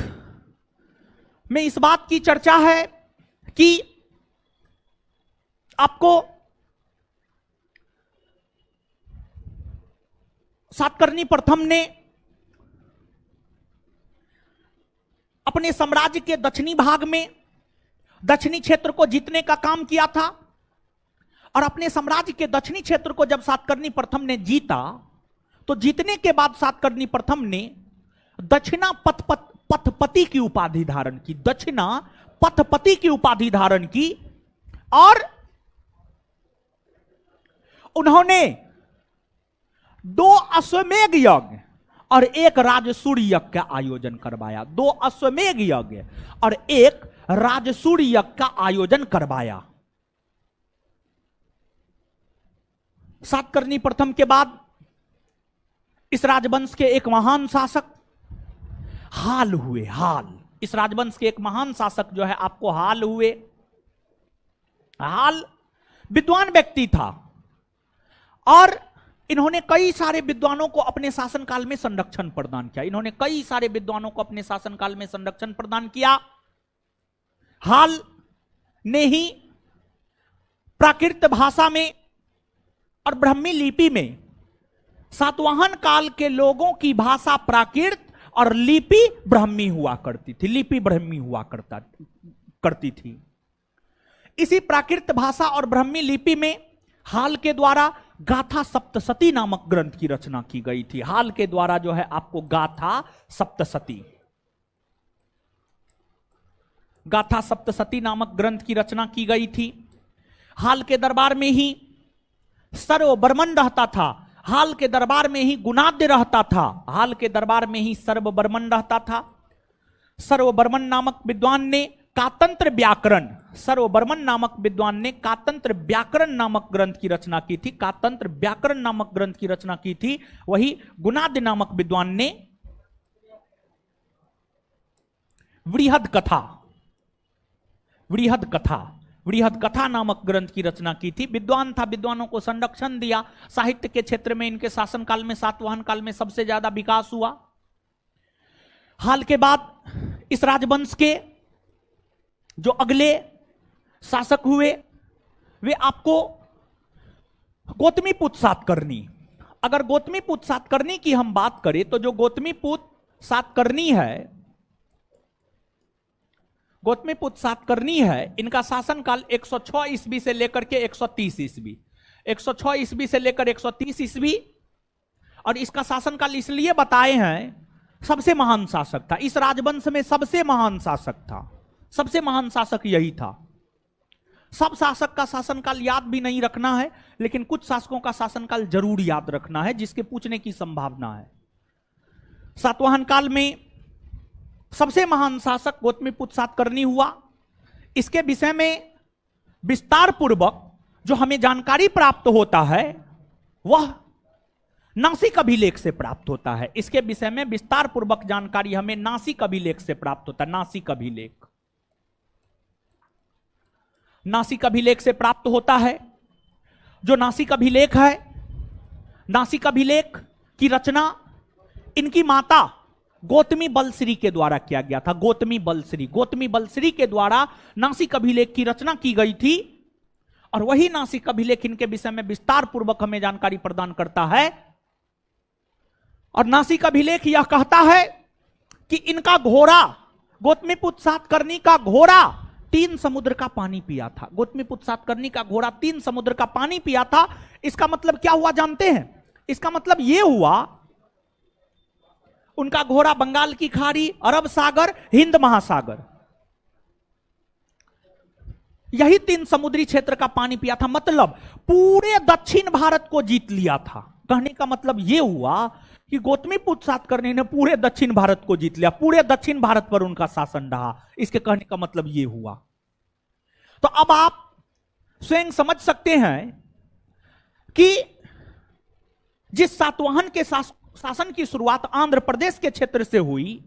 में इस बात की चर्चा है कि आपको सातकर्णी प्रथम ने अपने साम्राज्य के दक्षिणी भाग में दक्षिणी क्षेत्र को जीतने का काम किया था, और अपने साम्राज्य के दक्षिणी क्षेत्र को जब सातकर्णी प्रथम ने जीता, तो जीतने के बाद सातकर्णी प्रथम ने दक्षिणा पथपति की उपाधि धारण की, दक्षिणा पथपति की उपाधि धारण की, और उन्होंने 2 अश्वमेध यज्ञ और 1 राजसूय यज्ञ का आयोजन करवाया। 2 अश्वमेध यज्ञ और 1 राजसूय यज्ञ का आयोजन करवाया। सातकर्णी प्रथम के बाद इस राजवंश के एक महान शासक हाल हुए। हाल, इस राजवंश के एक महान शासक जो है आपको हाल हुए। हाल विद्वान व्यक्ति था और इन्होंने कई सारे विद्वानों को अपने शासनकाल में संरक्षण प्रदान किया। इन्होंने कई सारे विद्वानों को अपने शासनकाल में संरक्षण प्रदान किया। हाल ने ही प्राकृत भाषा में और ब्राह्मी लिपि में सातवाहन काल के लोगों की भाषा प्राकृत और लिपि ब्राह्मी हुआ करती थी, लिपि ब्राह्मी हुआ करती थी। इसी प्राकृत भाषा और ब्राह्मी लिपि में हाल के द्वारा गाथा सप्तशती नामक ग्रंथ की रचना की गई थी। हाल के द्वारा जो है आपको गाथा सप्तशती नामक ग्रंथ की रचना की गई थी। हाल के दरबार में ही सर्ववर्मन रहता था, हाल के दरबार में ही गुणाद्य रहता था, हाल के दरबार में ही सर्ववर्मन रहता था। सर्ववर्मन नामक विद्वान ने कातंत्र व्याकरण, सर्ववर्मन नामक विद्वान ने कातंत्र व्याकरण नामक ग्रंथ की रचना की थी। कातंत्र व्याकरण नामक ग्रंथ की रचना की थी। वही गुणाद्य नामक विद्वान ने वृहद कथा नामक ग्रंथ की रचना की थी। विद्वान था, विद्वानों को संरक्षण दिया। साहित्य के क्षेत्र में इनके शासनकाल में, सातवाहन काल में सबसे ज्यादा विकास हुआ। हाल के बाद इस राजवंश के जो अगले शासक हुए वे आपको गौतमीपुत्र सातकर्णी। अगर गौतमीपुत्र सातकर्णी की हम बात करें तो जो गौतमीपुत्र सातकर्णी है, इनका शासनकाल 106 ईस्वी से लेकर के 130 ईस्वी, 106 ईस्वी से लेकर 130 ईस्वी। और इसका शासनकाल इसलिए बताए हैं, सबसे महान शासक था इस राजवंश में, सबसे महान शासक था, सबसे महान शासक यही था। सब शासक का शासनकाल याद भी नहीं रखना है, लेकिन कुछ शासकों का शासनकाल जरूर याद रखना है, जिसके पूछने की संभावना है। सातवाहन काल में सबसे महान शासक गौतमीपुत्र सातकर्णी हुआ। इसके विषय में विस्तार पूर्वक जो हमें जानकारी प्राप्त होता है वह नासिक अभिलेख से प्राप्त होता है। इसके विषय में विस्तार पूर्वक जानकारी हमें नासिक अभिलेख से प्राप्त होता है। नासिक अभिलेख से प्राप्त होता है। जो नासिक अभिलेख है, नासिक अभिलेख की रचना इनकी माता गौतमी बलश्री के द्वारा किया गया था। गौतमी बलश्री के द्वारा नासिक अभिलेख की रचना की गई थी, और वही नासिक अभिलेख इनके विषय में विस्तार पूर्वक हमें जानकारी प्रदान करता है। और नासिक अभिलेख यह कहता है कि इनका घोड़ा, गौतमीपुत्र सातकर्णी का घोड़ा 3 समुद्र का पानी पिया था। गौतमीपुत्र सातकर्णी का घोड़ा 3 समुद्र का पानी पिया था। इसका मतलब क्या हुआ जानते हैं? इसका मतलब यह हुआ उनका घोड़ा बंगाल की खाड़ी, अरब सागर, हिंद महासागर, यही 3 समुद्री क्षेत्र का पानी पिया था। मतलब पूरे दक्षिण भारत को जीत लिया था। कहने का मतलब यह हुआ कि गौतमीपुत्र सातकर्णी ने पूरे दक्षिण भारत को जीत लिया, पूरे दक्षिण भारत पर उनका शासन रहा। इसके कहने का मतलब यह हुआ। तो अब आप स्वयं समझ सकते हैं कि जिस सातवाहन के शासन की शुरुआत आंध्र प्रदेश के क्षेत्र से हुई,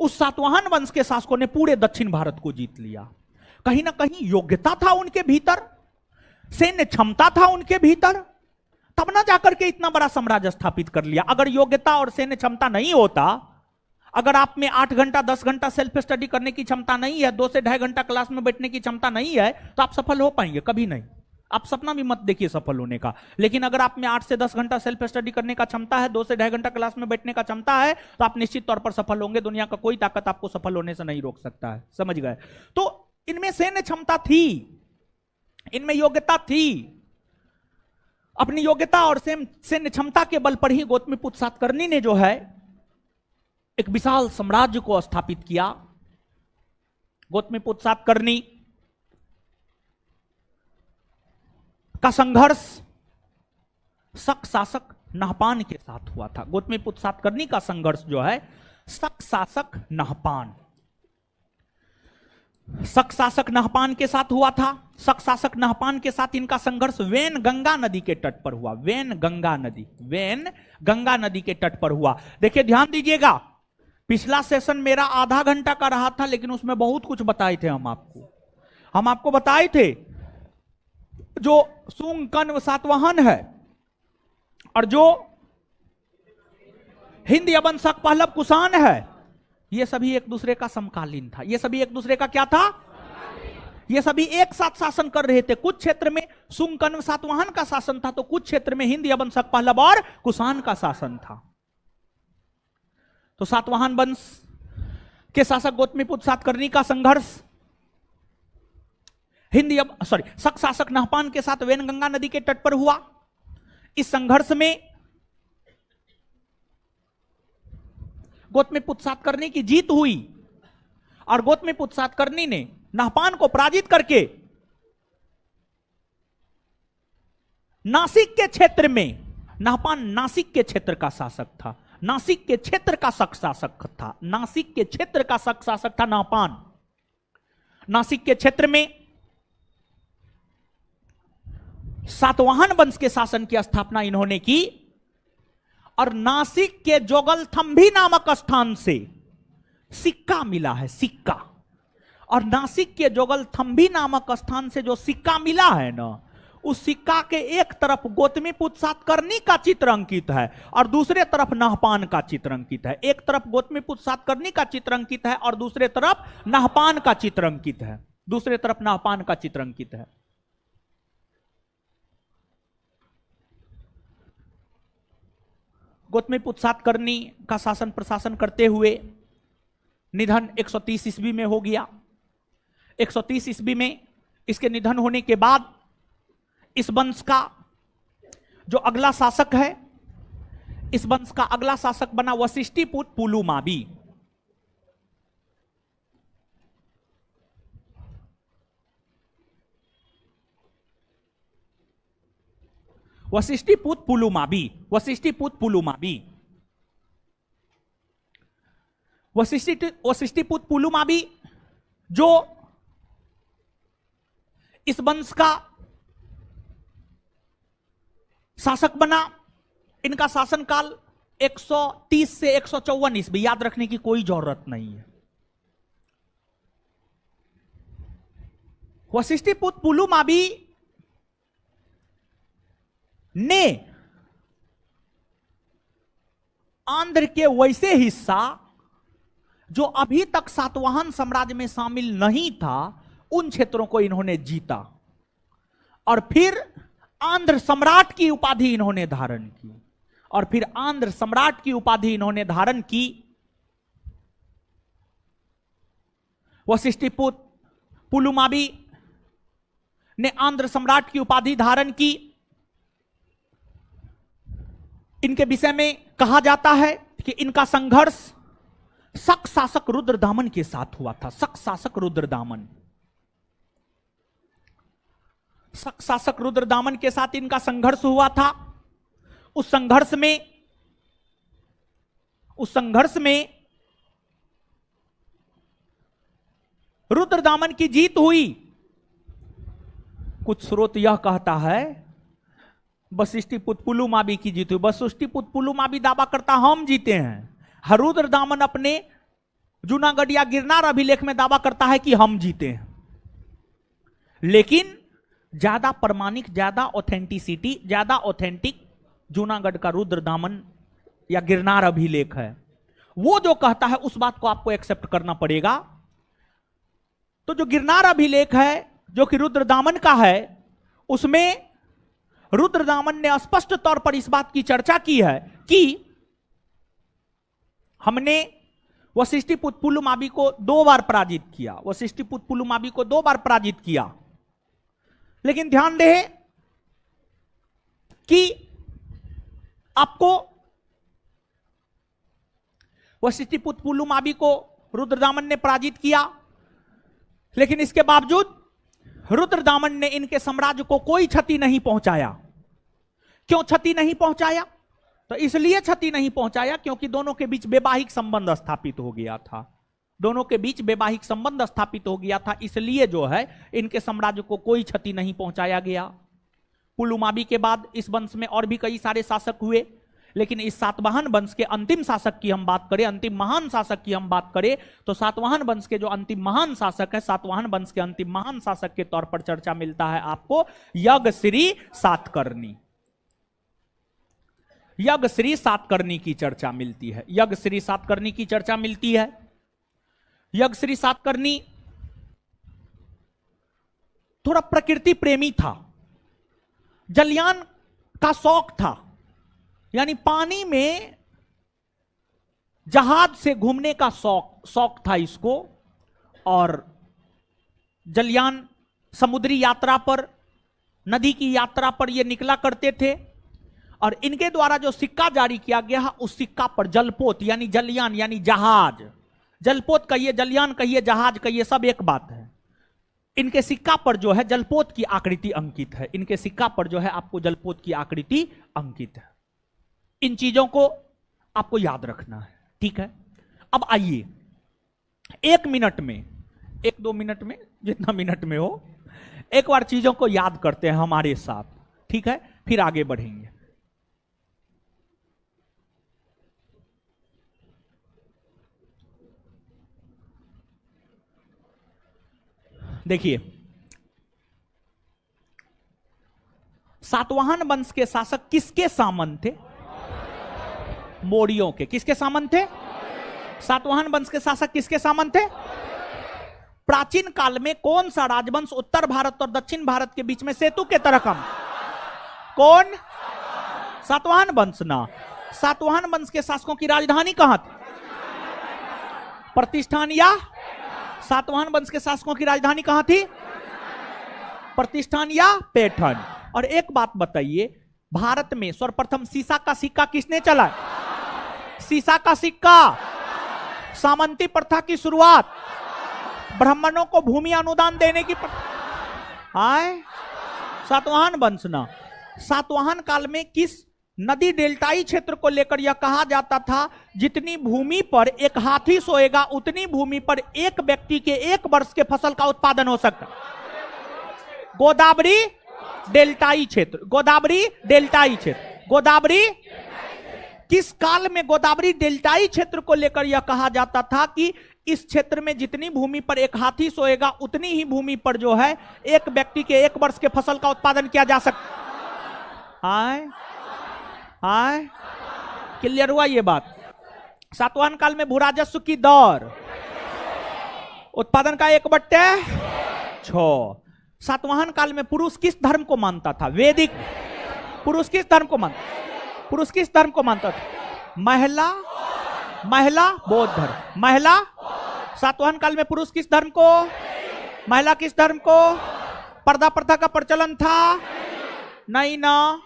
उस सातवाहन वंश के शासकों ने पूरे दक्षिण भारत को जीत लिया। कहीं ना कहीं योग्यता था उनके भीतर, सैन्य क्षमता था उनके भीतर, तब ना जाकर के इतना बड़ा साम्राज्य स्थापित कर लिया। अगर योग्यता और सैन्य क्षमता नहीं होता, अगर आप में 8 घंटा 10 घंटा सेल्फ स्टडी करने की क्षमता नहीं है, 2 से 2.5 घंटा क्लास में बैठने की क्षमता नहीं है, तो आप सफल हो पाएंगे? कभी नहीं। आप सपना भी मत देखिए सफल होने का। लेकिन अगर आप में 8 से 10 घंटा सेल्फ स्टडी करने का क्षमता है, 2 से 2.5 घंटा क्लास में बैठने का क्षमता है, तो आप निश्चित तौर पर सफल होंगे। दुनिया का कोई ताकत आपको सफल होने से नहीं रोक सकता है। समझ गए? तो इनमें सैन्य क्षमता थी, इनमें योग्यता थी। अपनी योग्यता और सैन्य क्षमता के बल पर ही गौतमीपुत्र सातकर्णी ने जो है एक विशाल साम्राज्य को स्थापित किया। गौतमीपुत्र सातकर्णी का संघर्ष शक शासक नहपान के साथ हुआ था। गौतमीपुत्र सातकर्णी का संघर्ष जो है शक शासक नहपान, शक शासक नहपान के साथ हुआ था। शक शासक नहपान के साथ इनका संघर्ष वेन गंगा नदी के तट पर हुआ। वेन गंगा नदी के तट पर हुआ। देखिए ध्यान दीजिएगा, पिछला सेशन मेरा आधा घंटा का रहा था, लेकिन उसमें बहुत कुछ बताए थे हम आपको बताए थे जो सुंग कण्व सातवाहन है और जो हिंद यवन शक पहलव कुषाण है, ये सभी एक दूसरे का समकालीन था। ये सभी एक दूसरे का क्या था? ये सभी एक साथ शासन कर रहे थे। कुछ क्षेत्र में सुंग कण्व सातवाहन का शासन था, तो कुछ क्षेत्र में हिंद यवन शक पहलव और कुषाण का शासन था। तो सातवाहन वंश के शासक गौतमीपुत्र सातकर्णी का संघर्ष शक शासक नहपान के साथ वेनगंगा नदी के तट पर हुआ। इस संघर्ष में गौतमीपुत्र सातकर्णी की जीत हुई और गौतमीपुत्र सातकर्णी ने नहपान को पराजित करके नासिक के क्षेत्र में, नहपान नासिक के क्षेत्र का शासक था, नासिक के क्षेत्र का शक शासक था, नासिक के क्षेत्र का शक शासक था नहपान। नासिक के क्षेत्र में सातवाहन वंश के शासन की स्थापना इन्होंने की और नासिक के जोगलथंभी नामक स्थान से सिक्का मिला है, सिक्का। और नासिक के जोगलथंभी नामक स्थान से जो सिक्का मिला है ना, उस सिक्का के एक तरफ गौतमीपुत्र सातकर्णी का चित्र अंकित है और दूसरे तरफ नहपान का चित्र अंकित है। एक तरफ गौतमीपुत्र सातकर्णी का चित्र अंकित है और दूसरे तरफ नहपान का चित्र अंकित है। दूसरे तरफ नहपान का चित्र अंकित है। गौतमीपुत्र सातकर्णी का शासन प्रशासन करते हुए निधन 130 ईस्वी में हो गया। 130 ईस्वी में इसके निधन होने के बाद इस वंश का जो अगला शासक है, इस वंश का अगला शासक बना वशिष्ठिपुत्र पुलुमावी। वशिष्ठिपुत्र पुलुमावी, वशिष्ठिपुत्र पुलुमावी, वशिष्ठिपुत्र पुलुमावी जो इस वंश का शासक बना। इनका शासनकाल 130 से 154 ईस्वी, याद रखने की कोई जरूरत नहीं है। वशिष्ठिपुत्र पुलुमावी ने आंध्र के वैसे हिस्सा जो अभी तक सातवाहन साम्राज्य में शामिल नहीं था, उन क्षेत्रों को इन्होंने जीता और फिर आंध्र सम्राट की उपाधि इन्होंने धारण की। और फिर आंध्र सम्राट की उपाधि इन्होंने धारण की। वशिष्ठिपुत्र पुलुमावी ने आंध्र सम्राट की उपाधि धारण की। इनके विषय में कहा जाता है कि इनका संघर्ष शक शासक रुद्रदामन के साथ हुआ था। शक शासक रुद्रदामन, शक शासक रुद्रदामन के साथ इनका संघर्ष हुआ था। उस संघर्ष में रुद्रदामन की जीत हुई। कुछ स्रोत यह कहता है वशिष्ठिपुत्र पुलुमावी की जीत हुई। वशिष्ठिपुत्र पुलुमावी दावा करता हम जीते हैं। रुद्रदामन अपने जूनागढ़ या गिरनार अभिलेख में दावा करता है कि हम जीते हैं, लेकिन ज्यादा प्रमाणिक, ज्यादा ऑथेंटिसिटी, ज्यादा ऑथेंटिक जूनागढ़ का रुद्रदामन या गिरनार अभिलेख है। वो जो कहता है उस बात को आपको एक्सेप्ट करना पड़ेगा। तो जो गिरनार अभिलेख है जो कि रुद्रदामन का है, उसमें रुद्रदामन ने स्पष्ट तौर पर इस बात की चर्चा की है कि हमने वशिष्ठिपुत्र पुलुमावी को 2 बार पराजित किया, वशिष्ठिपुत्र पुलुमावी को 2 बार पराजित किया। लेकिन ध्यान रहे कि आपको वशिष्ठिपुत्र पुलुमावी को रुद्रदामन ने पराजित किया, लेकिन इसके बावजूद रुद्रदामन ने इनके साम्राज्य को कोई क्षति नहीं पहुंचाया। क्यों क्षति नहीं पहुंचाया? तो इसलिए क्षति नहीं पहुंचाया क्योंकि दोनों के बीच वैवाहिक संबंध स्थापित हो गया था। दोनों के बीच वैवाहिक संबंध स्थापित हो गया था, इसलिए जो है इनके साम्राज्य को कोई क्षति नहीं पहुंचाया गया। पुलुमावी के बाद इस वंश में और भी कई सारे शासक हुए, लेकिन इस सातवाहन वंश के अंतिम शासक की हम बात करें, अंतिम महान शासक की हम बात करें, तो सातवाहन वंश के जो अंतिम महान शासक है, सातवाहन वंश के अंतिम महान शासक के तौर पर चर्चा मिलता है आपको यज्ञश्री सातकर्णी। यज्ञश्री सातकर्णी की चर्चा मिलती है, यज्ञश्री सातकर्णी की चर्चा मिलती है। यज्ञश्री सातकर्णी थोड़ा प्रकृति प्रेमी था, जलयान का शौक था, यानी पानी में जहाज से घूमने का शौक था इसको, और जलयान समुद्री यात्रा पर, नदी की यात्रा पर ये निकला करते थे। और इनके द्वारा जो सिक्का जारी किया गया उस सिक्का पर जलपोत यानी जलयान यानी जहाज, जलपोत कहिए, जलयान कहिए, जहाज कहिए, सब एक बात है। इनके सिक्का पर जो है जलपोत की आकृति अंकित है, इनके सिक्का पर जो है आपको जलपोत की आकृति अंकित है। इन चीजों को आपको याद रखना है, ठीक है। अब आइए 1 मिनट में, 1-2 मिनट में, जितना मिनट में हो, एक बार चीजों को याद करते हैं हमारे साथ, ठीक है, फिर आगे बढ़ेंगे। देखिए, सातवाहन वंश के शासक किसके सामंत थे? मौर्यों के। किसके सामंत थे? सातवाहन वंश के शासक किसके सामंत थे? प्राचीन काल में कौन सा राजवंश उत्तर भारत और दक्षिण भारत के बीच में सेतु के तरह काम? कौन? सातवाहन वंश ना। सातवाहन वंश के शासकों की राजधानी कहां थी? प्रतिष्ठान या? सातवाहन वंश के शासकों की राजधानी कहां थी? प्रतिष्ठान या पैठन। और एक बात बताइए, भारत में सर्वप्रथम सीसा का सिक्का किसने चलाया? सीसा का सिक्का। सामंती प्रथा की शुरुआत, ब्राह्मणों को भूमि अनुदान देने की आए, सातवाहन वंश ना। सातवाहन काल में किस नदी डेल्टाई क्षेत्र को लेकर यह कहा जाता था, जितनी भूमि पर एक हाथी सोएगा उतनी भूमि पर एक व्यक्ति के 1 वर्ष के फसल का उत्पादन हो सकता? गोदावरी डेल्टाई क्षेत्र, गोदावरी डेल्टाई क्षेत्र, गोदावरी। किस काल में गोदावरी डेल्टाई क्षेत्र को लेकर यह कहा जाता था कि इस क्षेत्र में जितनी भूमि पर एक हाथी सोएगा उतनी ही भूमि पर जो है एक व्यक्ति के 1 वर्ष के फसल का उत्पादन किया जा सकता? आए आए, क्लियर हुआ ये बात? सातवाहन काल में भूराजस्व की दर, उत्पादन का 1/6। सातवाहन काल में पुरुष किस धर्म को मानता था? वैदिक। पुरुष किस धर्म को मानता? पुरुष किस धर्म को मानता था? महिला, महिला बौद्ध धर्म। महिला, सातवाहन काल में पुरुष किस धर्म को, महिला किस धर्म को? पर्दा प्रथा का प्रचलन था? नहीं ना।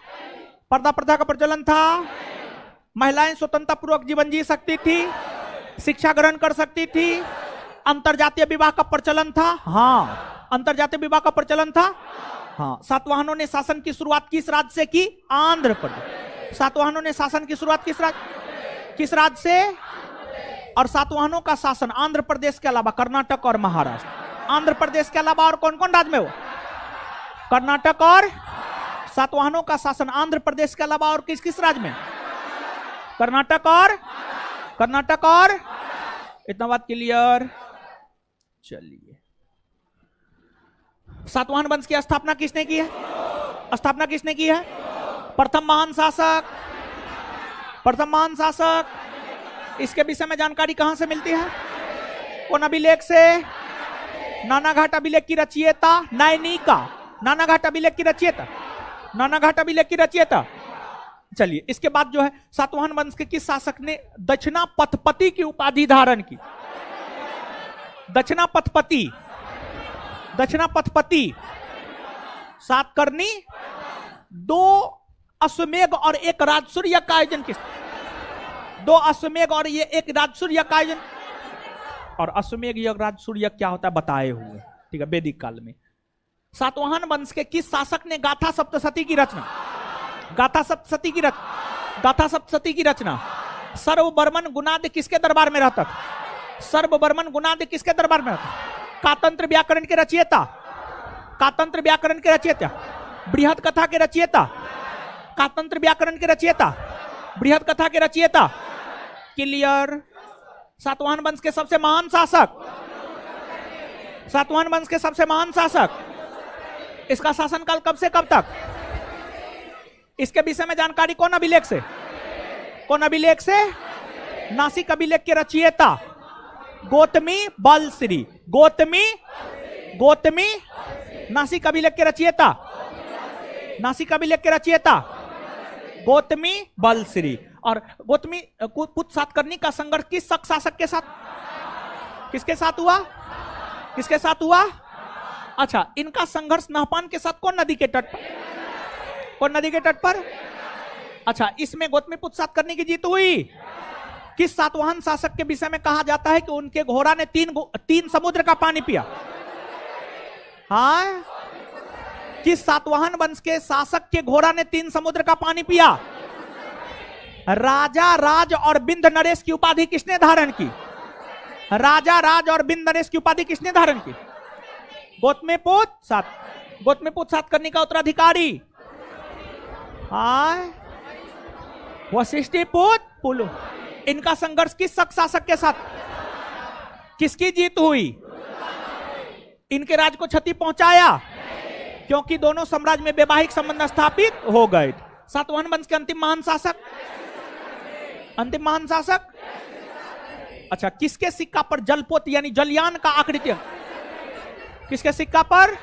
पर्दा प्रथा का प्रचलन था? महिलाएं स्वतंत्रता पूर्वक जीवन जी सकती थी, शिक्षा ग्रहण कर सकती थी। अंतरजातीय विवाह का प्रचलन था? हाँ, अंतरजातीय विवाह का प्रचलन था। हाँ। सातवाहनों ने शासन की शुरुआत किस राज्य से की? आंध्र प्रदेश। सातवाहनों ने शासन की शुरुआत किस राज्य से? और सातवाहनों का शासन आंध्र प्रदेश के अलावा कर्नाटक और महाराष्ट्र, आंध्र प्रदेश के अलावा और कौन कौन राज्य में हो? कर्नाटक और। सातवाहनों का शासन आंध्र प्रदेश के अलावा और किस किस राज्य में? कर्नाटक और इतना बात क्लियर। चलिए, सातवाहन वंश की स्थापना किसने की है? स्थापना किसने की है? प्रथम महान शासक। प्रथम महान शासक। इसके विषय में जानकारी कहां से मिलती है? कौन अभिलेख से? नानाघाट अभिलेख की रचयिता नैनीका। नानाघाट अभिलेख की रचयिता, नानाघाट अभिलेख की रचयिता। चलिए, इसके बाद जो है सातवाहन वंश के किस शासक ने दक्षिणापथपति की उपाधि धारण की? दक्षिणापथपति। दक्षिणापथपति। सातकर्णी, 2 अश्वमेघ और 1 राजसूय यज्ञ का आयोजन किस? 2 अश्वमेघ और ये 1 राजसूय यज्ञ का आयोजन। और अश्वमेघ यज्ञ राजसूय यज्ञ क्या होता है बताए हुए, ठीक है, वैदिक काल में। सातवाहन वंश के किस शासक ने गाथा सप्तशती की रचना? गाथा सप्तशती की रचना। गाथा सप्तशती की रचना। सर्ववर्मन गुणादि किसके दरबार में रहता था? सर्ववर्मन गुणादि किसके दरबार में रहता? कातंत्र व्याकरण के रचयिता। कातंत्र व्याकरण के रचयिता। बृहद कथा के रचयिता। कातंत्र व्याकरण के रचयिता। बृहद कथा के रचयिता। क्लियर। सातवाहन वंश के सबसे महान शासक। सातवाहन वंश के सबसे महान शासक। इसका शासनकाल कब से कब तक? इसके विषय में जानकारी कौन अभिलेख से? कौन अभिलेख से? नासिक अभिलेख के रचयिता गौतमी बलश्री। गौतमी, गौतमी नासिक अभिलेख के रचयिता। नासिक अभिलेख के रचयिता गौतमी बलश्री। और गौतमी पुत्र सातकर्णी का संघर्ष किस शासक के साथ? किसके साथ हुआ? किसके साथ हुआ? अच्छा, इनका संघर्ष नहपान के साथ कौन नदी के तट पर? कौन नदी के तट पर? अच्छा, इसमें गौतमी पुत्र सातकर्णी की जीत हुई। किस सातवाहन शासक के विषय में कहा जाता है कि उनके घोड़ा ने 3 समुद्र का पानी पिया? हाँ, किस सातवाहन वंश के शासक के घोड़ा ने 3 समुद्र का पानी पिया? राजा राज और बिंद नरेश की उपाधि किसने धारण की? राजा राज और बिंद नरेश की उपाधि किसने धारण की? गौतमीपुत्र सातकर्णी का उत्तराधिकारी वशिष्ठिपुत्र पुलु। इनका संघर्ष किस शासक के साथ? किसकी जीत हुई? इनके राज को क्षति पहुंचाया क्योंकि दोनों साम्राज्य में वैवाहिक संबंध स्थापित हो गए। सातवाहन वंश के अंतिम महान शासक। अंतिम महान शासक। अच्छा, किसके सिक्का पर जलपोत यानी जलयान का आकृति? किसके सिक्का पर?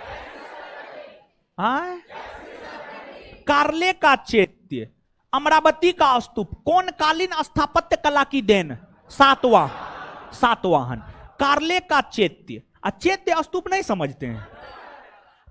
कार्ले का चैत्य, अमरावती का स्तूप कौन कालीन स्थापत्य कला की देन? सातवाहन। कार्ले का चैत्य। चैत्य स्तूप नहीं समझते हैं?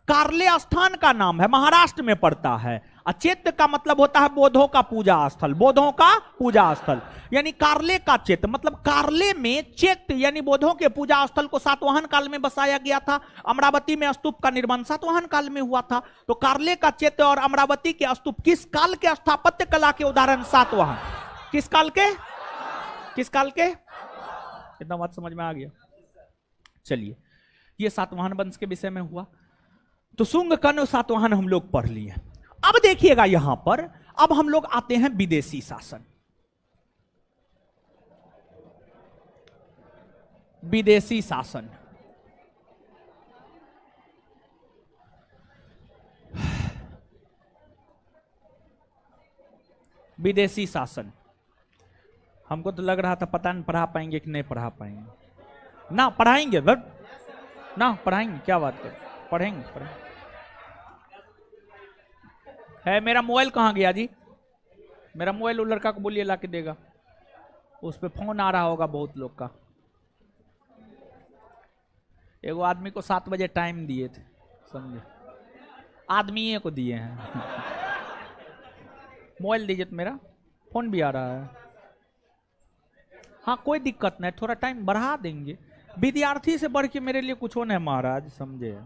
कार्ले स्थान का नाम है, महाराष्ट्र में पड़ता है। चैत्य का मतलब होता है बौद्धों का पूजा स्थल। बौद्धों का पूजा स्थल यानी कार्ले का चैत्य, मतलब कार्ले में चैत्य यानी बौद्धों के पूजा स्थल को सातवाहन काल में बसाया गया था। अमरावती में स्तूप का निर्माण सातवाहन काल में हुआ था। तो कार्ले का चैत्य और अमरावती के स्तूप किस काल के स्थापत्य कला के उदाहरण? सातवाहन। किस काल के? किस काल के? इतना बात समझ में आ गया। चलिए, ये सातवाहन वंश के विषय में हुआ। तो शुंग कर्ण सातवाहन हम लोग पढ़ लिए। अब देखिएगा यहां पर, अब हम लोग आते हैं विदेशी शासन। विदेशी शासन। विदेशी शासन हमको तो लग रहा था पता नहीं पढ़ा पाएंगे कि नहीं पढ़ा पाएंगे। ना पढ़ाएंगे, ना पढ़ाएंगे, क्या बात कर, पढ़ेंगे। है मेरा मोबाइल कहाँ गया जी? मेरा मोबाइल वो लड़का को बोलिए ला के देगा, उस पर फोन आ रहा होगा बहुत लोग का। एगो आदमी को 7 बजे टाइम दिए थे, समझे, आदमी को दिए हैं। मोबाइल दीजिए तो, मेरा फोन भी आ रहा है। हाँ कोई दिक्कत नहीं, थोड़ा टाइम बढ़ा देंगे। विद्यार्थी से बढ़ के मेरे लिए कुछ नहीं महाराज, समझे।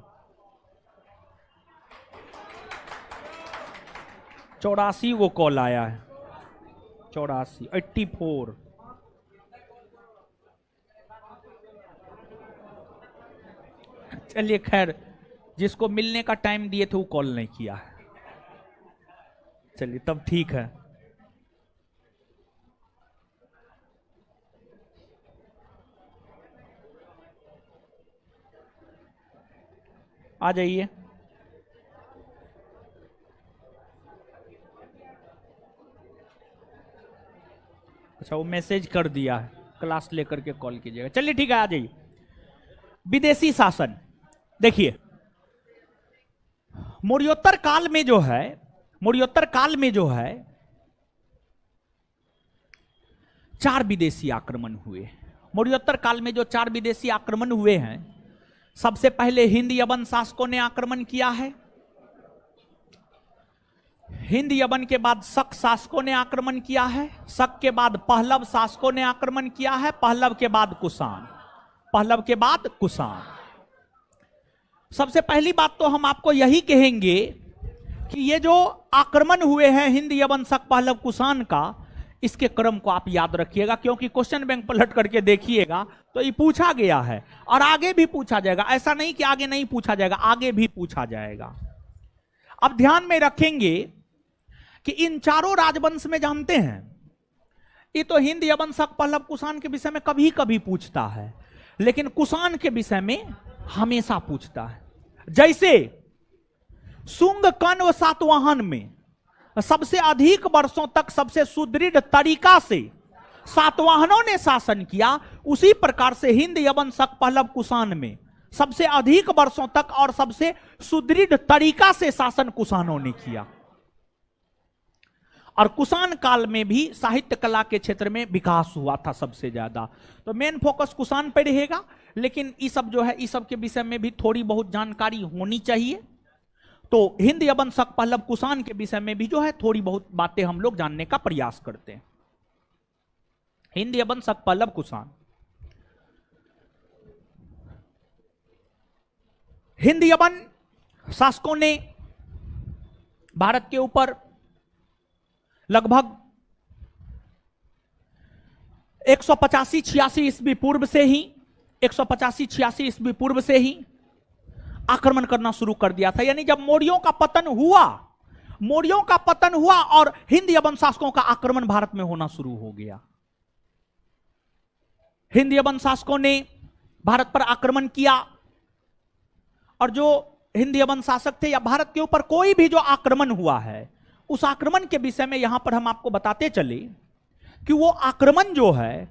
84 वो कॉल आया है, 84। चलिए खैर, जिसको मिलने का टाइम दिए थे वो कॉल नहीं किया है। चलिए तब ठीक है। आ जाइए। अच्छा, वो मैसेज कर दिया है, क्लास लेकर के कॉल कीजिएगा। चलिए ठीक है, आ जाइए। विदेशी शासन देखिए, मौर्योत्तर काल में जो है, मौर्योत्तर काल में जो है 4 विदेशी आक्रमण हुए। मौर्योत्तर काल में जो 4 विदेशी आक्रमण हुए हैं, सबसे पहले हिंद यवन शासकों ने आक्रमण किया है। हिंद यवन के बाद शक शासकों ने आक्रमण किया है। शक के बाद पहलव शासकों ने आक्रमण किया है। पहलव के बाद कुषाण। पहलव के बाद कुषाण। सबसे पहली बात तो हम आपको यही कहेंगे कि ये जो आक्रमण हुए हैं हिंद यवन शक पहलव कुषाण का, इसके क्रम को आप याद रखिएगा, क्योंकि क्वेश्चन बैंक पलट करके देखिएगा तो ये पूछा गया है और आगे भी पूछा जाएगा। ऐसा नहीं कि आगे नहीं पूछा जाएगा, आगे भी पूछा जाएगा। अब ध्यान में रखेंगे कि इन चारों राजवंश में जानते हैं, ये तो हिंद यवन शक पहलव कुषाण के विषय में कभी कभी पूछता है, लेकिन कुषाण के विषय में हमेशा पूछता है। जैसे शुंग कण्व सातवाहन में सबसे अधिक वर्षों तक सबसे सुदृढ़ तरीका से सातवाहनों ने शासन किया, उसी प्रकार से हिंद यवन शक पहलव कुषाण में सबसे अधिक वर्षों तक और सबसे सुदृढ़ तरीका से शासन कुषाणों ने किया। और कुषाण काल में भी साहित्य कला के क्षेत्र में विकास हुआ था सबसे ज्यादा। तो मेन फोकस कुषाण पे रहेगा, लेकिन ये सब जो है, इस सब के विषय में भी थोड़ी बहुत जानकारी होनी चाहिए। तो हिंद यवन शक पहलव कुषाण के विषय में भी जो है थोड़ी बहुत बातें हम लोग जानने का प्रयास करते हैं। हिंद यवन शक पहलव कुषाण। हिंद यवन शासकों ने भारत के ऊपर लगभग 185-86 ईस्वी पूर्व से ही 185-86 ईस्वी पूर्व से ही आक्रमण करना शुरू कर दिया था। यानी जब मौर्यों का पतन हुआ और हिंद यवन शासकों का आक्रमण भारत में होना शुरू हो गया। हिंद यवन शासकों ने भारत पर आक्रमण किया, और जो हिंद यवन शासक थे या भारत के ऊपर कोई भी जो आक्रमण हुआ है, उस आक्रमण के विषय में यहां पर हम आपको बताते चले कि वो आक्रमण जो है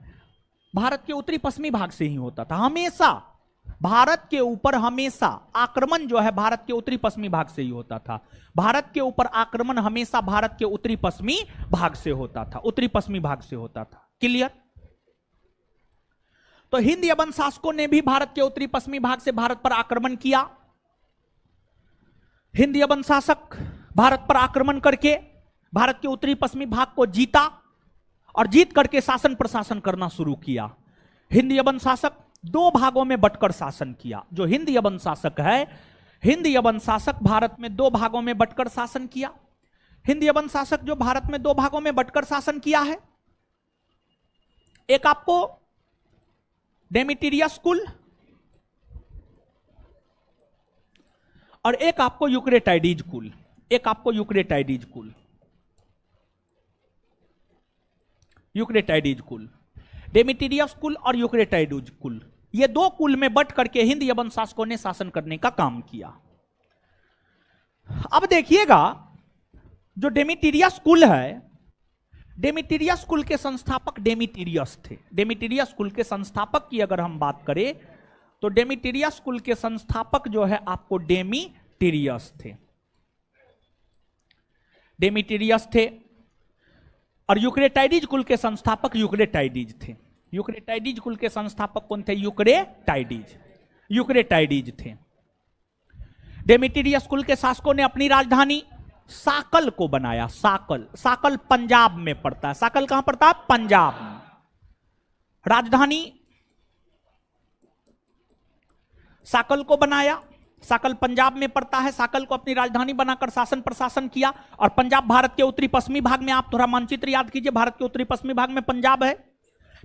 भारत के उत्तरी पश्चिमी भाग से ही होता था। हमेशा भारत के ऊपर हमेशा आक्रमण जो है भारत के उत्तरी पश्चिमी भाग से ही होता था। भारत के ऊपर आक्रमण हमेशा भारत के उत्तरी पश्चिमी भाग से होता था, उत्तरी पश्चिमी भाग से होता था। क्लियर? तो हिंद यवन शासकों ने भी भारत के उत्तरी पश्चिमी भाग से भारत पर आक्रमण किया। हिंद यवन शासक भारत पर आक्रमण करके भारत के उत्तरी पश्चिमी भाग को जीता और जीत करके शासन प्रशासन करना शुरू किया। हिंद यवन शासक 2 भागों में बंटकर शासन किया। जो हिंद यवन शासक है, हिंद यवन शासक भारत में 2 भागों में बंटकर शासन किया। हिंद यवन शासक जो भारत में 2 भागों में बंटकर शासन किया है, एक आपको डेमेट्रियस कुल और एक आपको यूक्रेटाइडीज कुल। एक आपको यूक्रेटाइडीज कुल, यूक्रेटाइडीज कुल, डेमेट्रियस कुल और यूक्रेटाइडीज कुल, ये 2 कुल में बंट करके हिंद यवन शासकों ने शासन करने का काम किया। अब देखिएगा, जो डेमेट्रियस कुल है, डेमेट्रियस कुल के संस्थापक डेमेट्रियस थे। डेमेट्रियस कुल के संस्थापक की अगर हम बात करें तो डेमेट्रियस कुल के संस्थापक जो है आपको डेमेट्रियस थे, डेमेट्रियस थे। और यूक्रेटाइडीज कुल के संस्थापक यूक्रेटाइडीज थे। यूक्रेटाइडीज कुल के संस्थापक कौन थे? यूक्रेटाइडीज, यूक्रेटाइडीज थे। डेमेट्रियस कुल के शासकों ने अपनी राजधानी साकल को बनाया। साकल, साकल पंजाब में पड़ता है। साकल कहां पड़ता है? पंजाब में। राजधानी साकल को बनाया, साकल पंजाब में पड़ता है। साकल को अपनी राजधानी बनाकर शासन प्रशासन किया। और पंजाब भारत के उत्तरी पश्चिमी भाग में, आप थोड़ा मानचित्र याद कीजिए, भारत के उत्तरी पश्चिमी भाग में पंजाब है।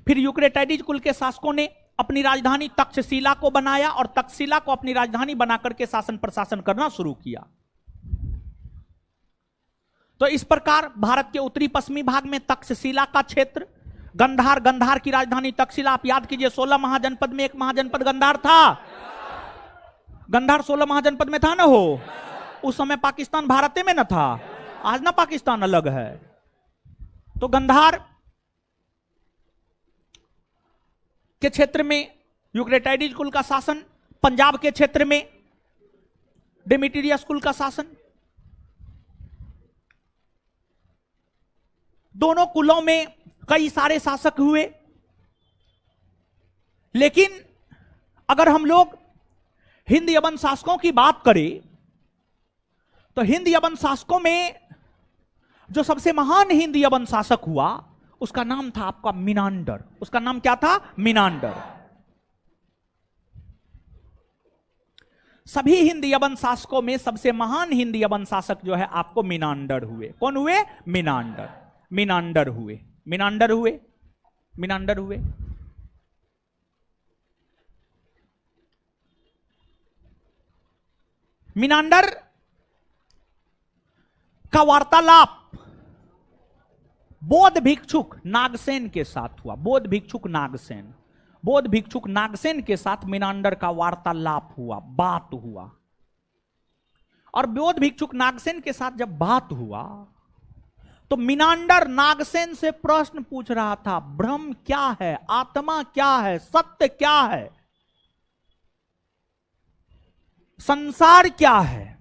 फिर यूक्रेटाइडीज कुल के शासकों ने अपनी राजधानी तक्षशिला को बनाया और तक्षशिला को अपनी राजधानी बनाकर के शासन प्रशासन करना शुरू किया। तो इस प्रकार भारत के उत्तरी पश्चिमी भाग में तक्षशिला का क्षेत्र, गंधार, गंधार की राजधानी तक्षशिला। आप याद कीजिए 16 महाजनपद में एक महाजनपद गंधार था। गंधार 16 महाजनपद में था ना हो, उस समय पाकिस्तान भारत में न था, आज ना पाकिस्तान अलग है। तो गंधार के क्षेत्र में यूक्रेटाइडिस कुल का शासन, पंजाब के क्षेत्र में डेमेट्रियस कुल का शासन। दोनों कुलों में कई सारे शासक हुए, लेकिन अगर हम लोग हिंद यवन शासकों की बात करें तो हिंद यवन शासकों में जो सबसे महान हिंद यवन शासक हुआ उसका नाम था आपका मिनांडर। उसका नाम क्या था? मिनांडर। सभी हिंद यवन शासकों में सबसे महान हिंद यवन शासक जो है आपको मिनांडर हुए। कौन हुए? मिनांडर। मिनांडर हुए, मिनांडर हुए, मिनांडर हुए। मिनांडर का वार्तालाप बौद्ध भिक्षुक नागसेन के साथ हुआ। बौद्ध भिक्षुक नागसेन, बौद्ध भिक्षुक नागसेन के साथ मिनांडर का वार्तालाप हुआ, बात हुआ। और बौद्ध भिक्षुक नागसेन के साथ जब बात हुआ तो मिनांडर नागसेन से प्रश्न पूछ रहा था, ब्रह्म क्या है, आत्मा क्या है, सत्य क्या है, संसार क्या है।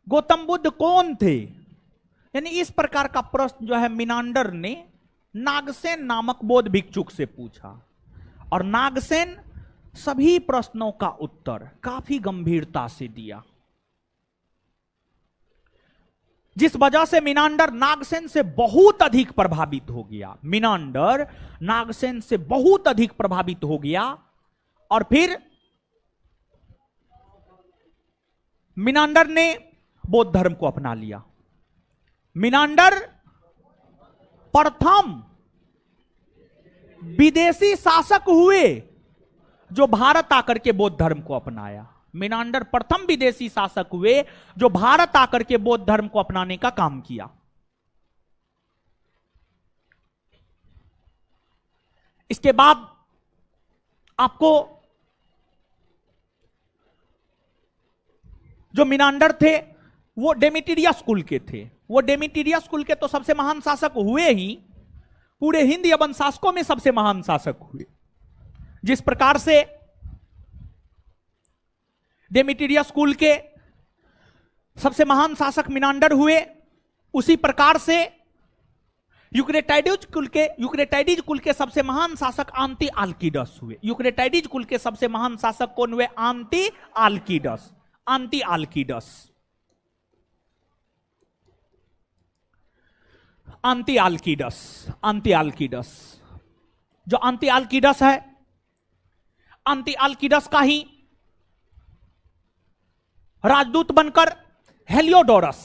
गौतम बुद्ध कौन थे? यानी इस प्रकार का प्रश्न जो है मिनांडर ने नागसेन नामक बौद्ध भिक्षुक से पूछा। और नागसेन सभी प्रश्नों का उत्तर काफी गंभीरता से दिया, जिस वजह से मिनांडर नागसेन से बहुत अधिक प्रभावित हो गया। मिनांडर नागसेन से बहुत अधिक प्रभावित हो गया और फिर मिनांडर ने बौद्ध धर्म को अपना लिया। मिनांडर प्रथम विदेशी शासक हुए जो भारत आकर के बौद्ध धर्म को अपनाया। मिनांडर प्रथम विदेशी शासक हुए जो भारत आकर के बौद्ध धर्म को अपनाने का काम किया। इसके बाद आपको जो मिनांडर थे वो डेमेट्रियस कुल के थे। वो डेमेट्रियस कुल के तो सबसे महान शासक हुए ही, पूरे हिंद यवन शासकों में सबसे महान शासक हुए। जिस प्रकार से डेमेट्रियस कुल के सबसे महान शासक मिनांडर हुए, उसी प्रकार से यूक्रेटाइडिस कुल के सबसे महान शासक आंती आल्किडस हुए। यूक्रेटाइडिस कुल के सबसे महान शासक कौन हुए? आंती आल्किडस। आंती आल्किडस, आंती आल्किडस, आंती आल्किडस। जो आंती आल्किडस है, आंती आल्किडस का ही राजदूत बनकर हेलियोडोरस,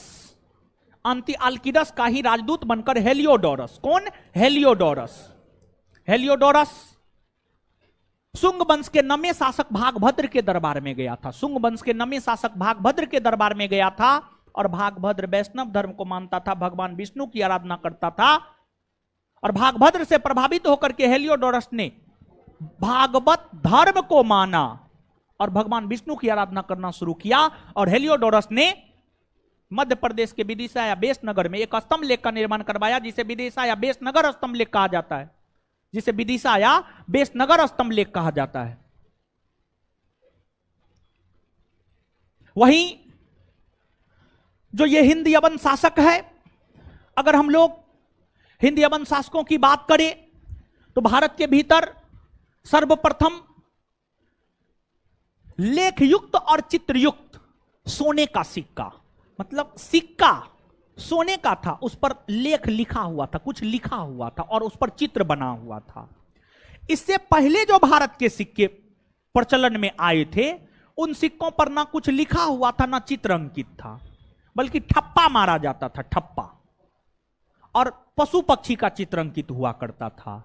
आंती आल्किडस का ही राजदूत बनकर हेलियोडोरस। कौन? हेलियोडोरस। हेलियोडोरस शुंग वंश के नवे शासक भागभद्र के दरबार में गया था। शुंग वंश के नवे शासक भागभद्र के दरबार में गया था और भागभद्र वैष्णव धर्म को मानता था, भगवान विष्णु की आराधना करता था। और भागभद्र से प्रभावित होकर के हेलियोडोरस ने भागवत धर्म को माना और भगवान विष्णु की आराधना करना शुरू किया। और हेलियोडोरस ने मध्य प्रदेश के विदिशा या बेसनगर में एक स्तंभ लेख का निर्माण करवाया, जिसे विदिशा या बेसनगर स्तंभ लेख कहा जाता है, जिसे विदिशा या बेसनगर स्तंभ लेख कहा जाता है। वहीं जो ये हिंद यवन शासक है, अगर हम लोग हिंद यवन शासकों की बात करें तो भारत के भीतर सर्वप्रथम लेखयुक्त और चित्रयुक्त सोने का सिक्का, मतलब सिक्का सोने का था, उस पर लेख लिखा हुआ था, कुछ लिखा हुआ था और उस पर चित्र बना हुआ था। इससे पहले जो भारत के सिक्के प्रचलन में आए थे, उन सिक्कों पर ना कुछ लिखा हुआ था ना चित्र अंकित था, बल्कि ठप्पा मारा जाता था, ठप्पा, और पशु पक्षी का चित्र अंकित हुआ करता था।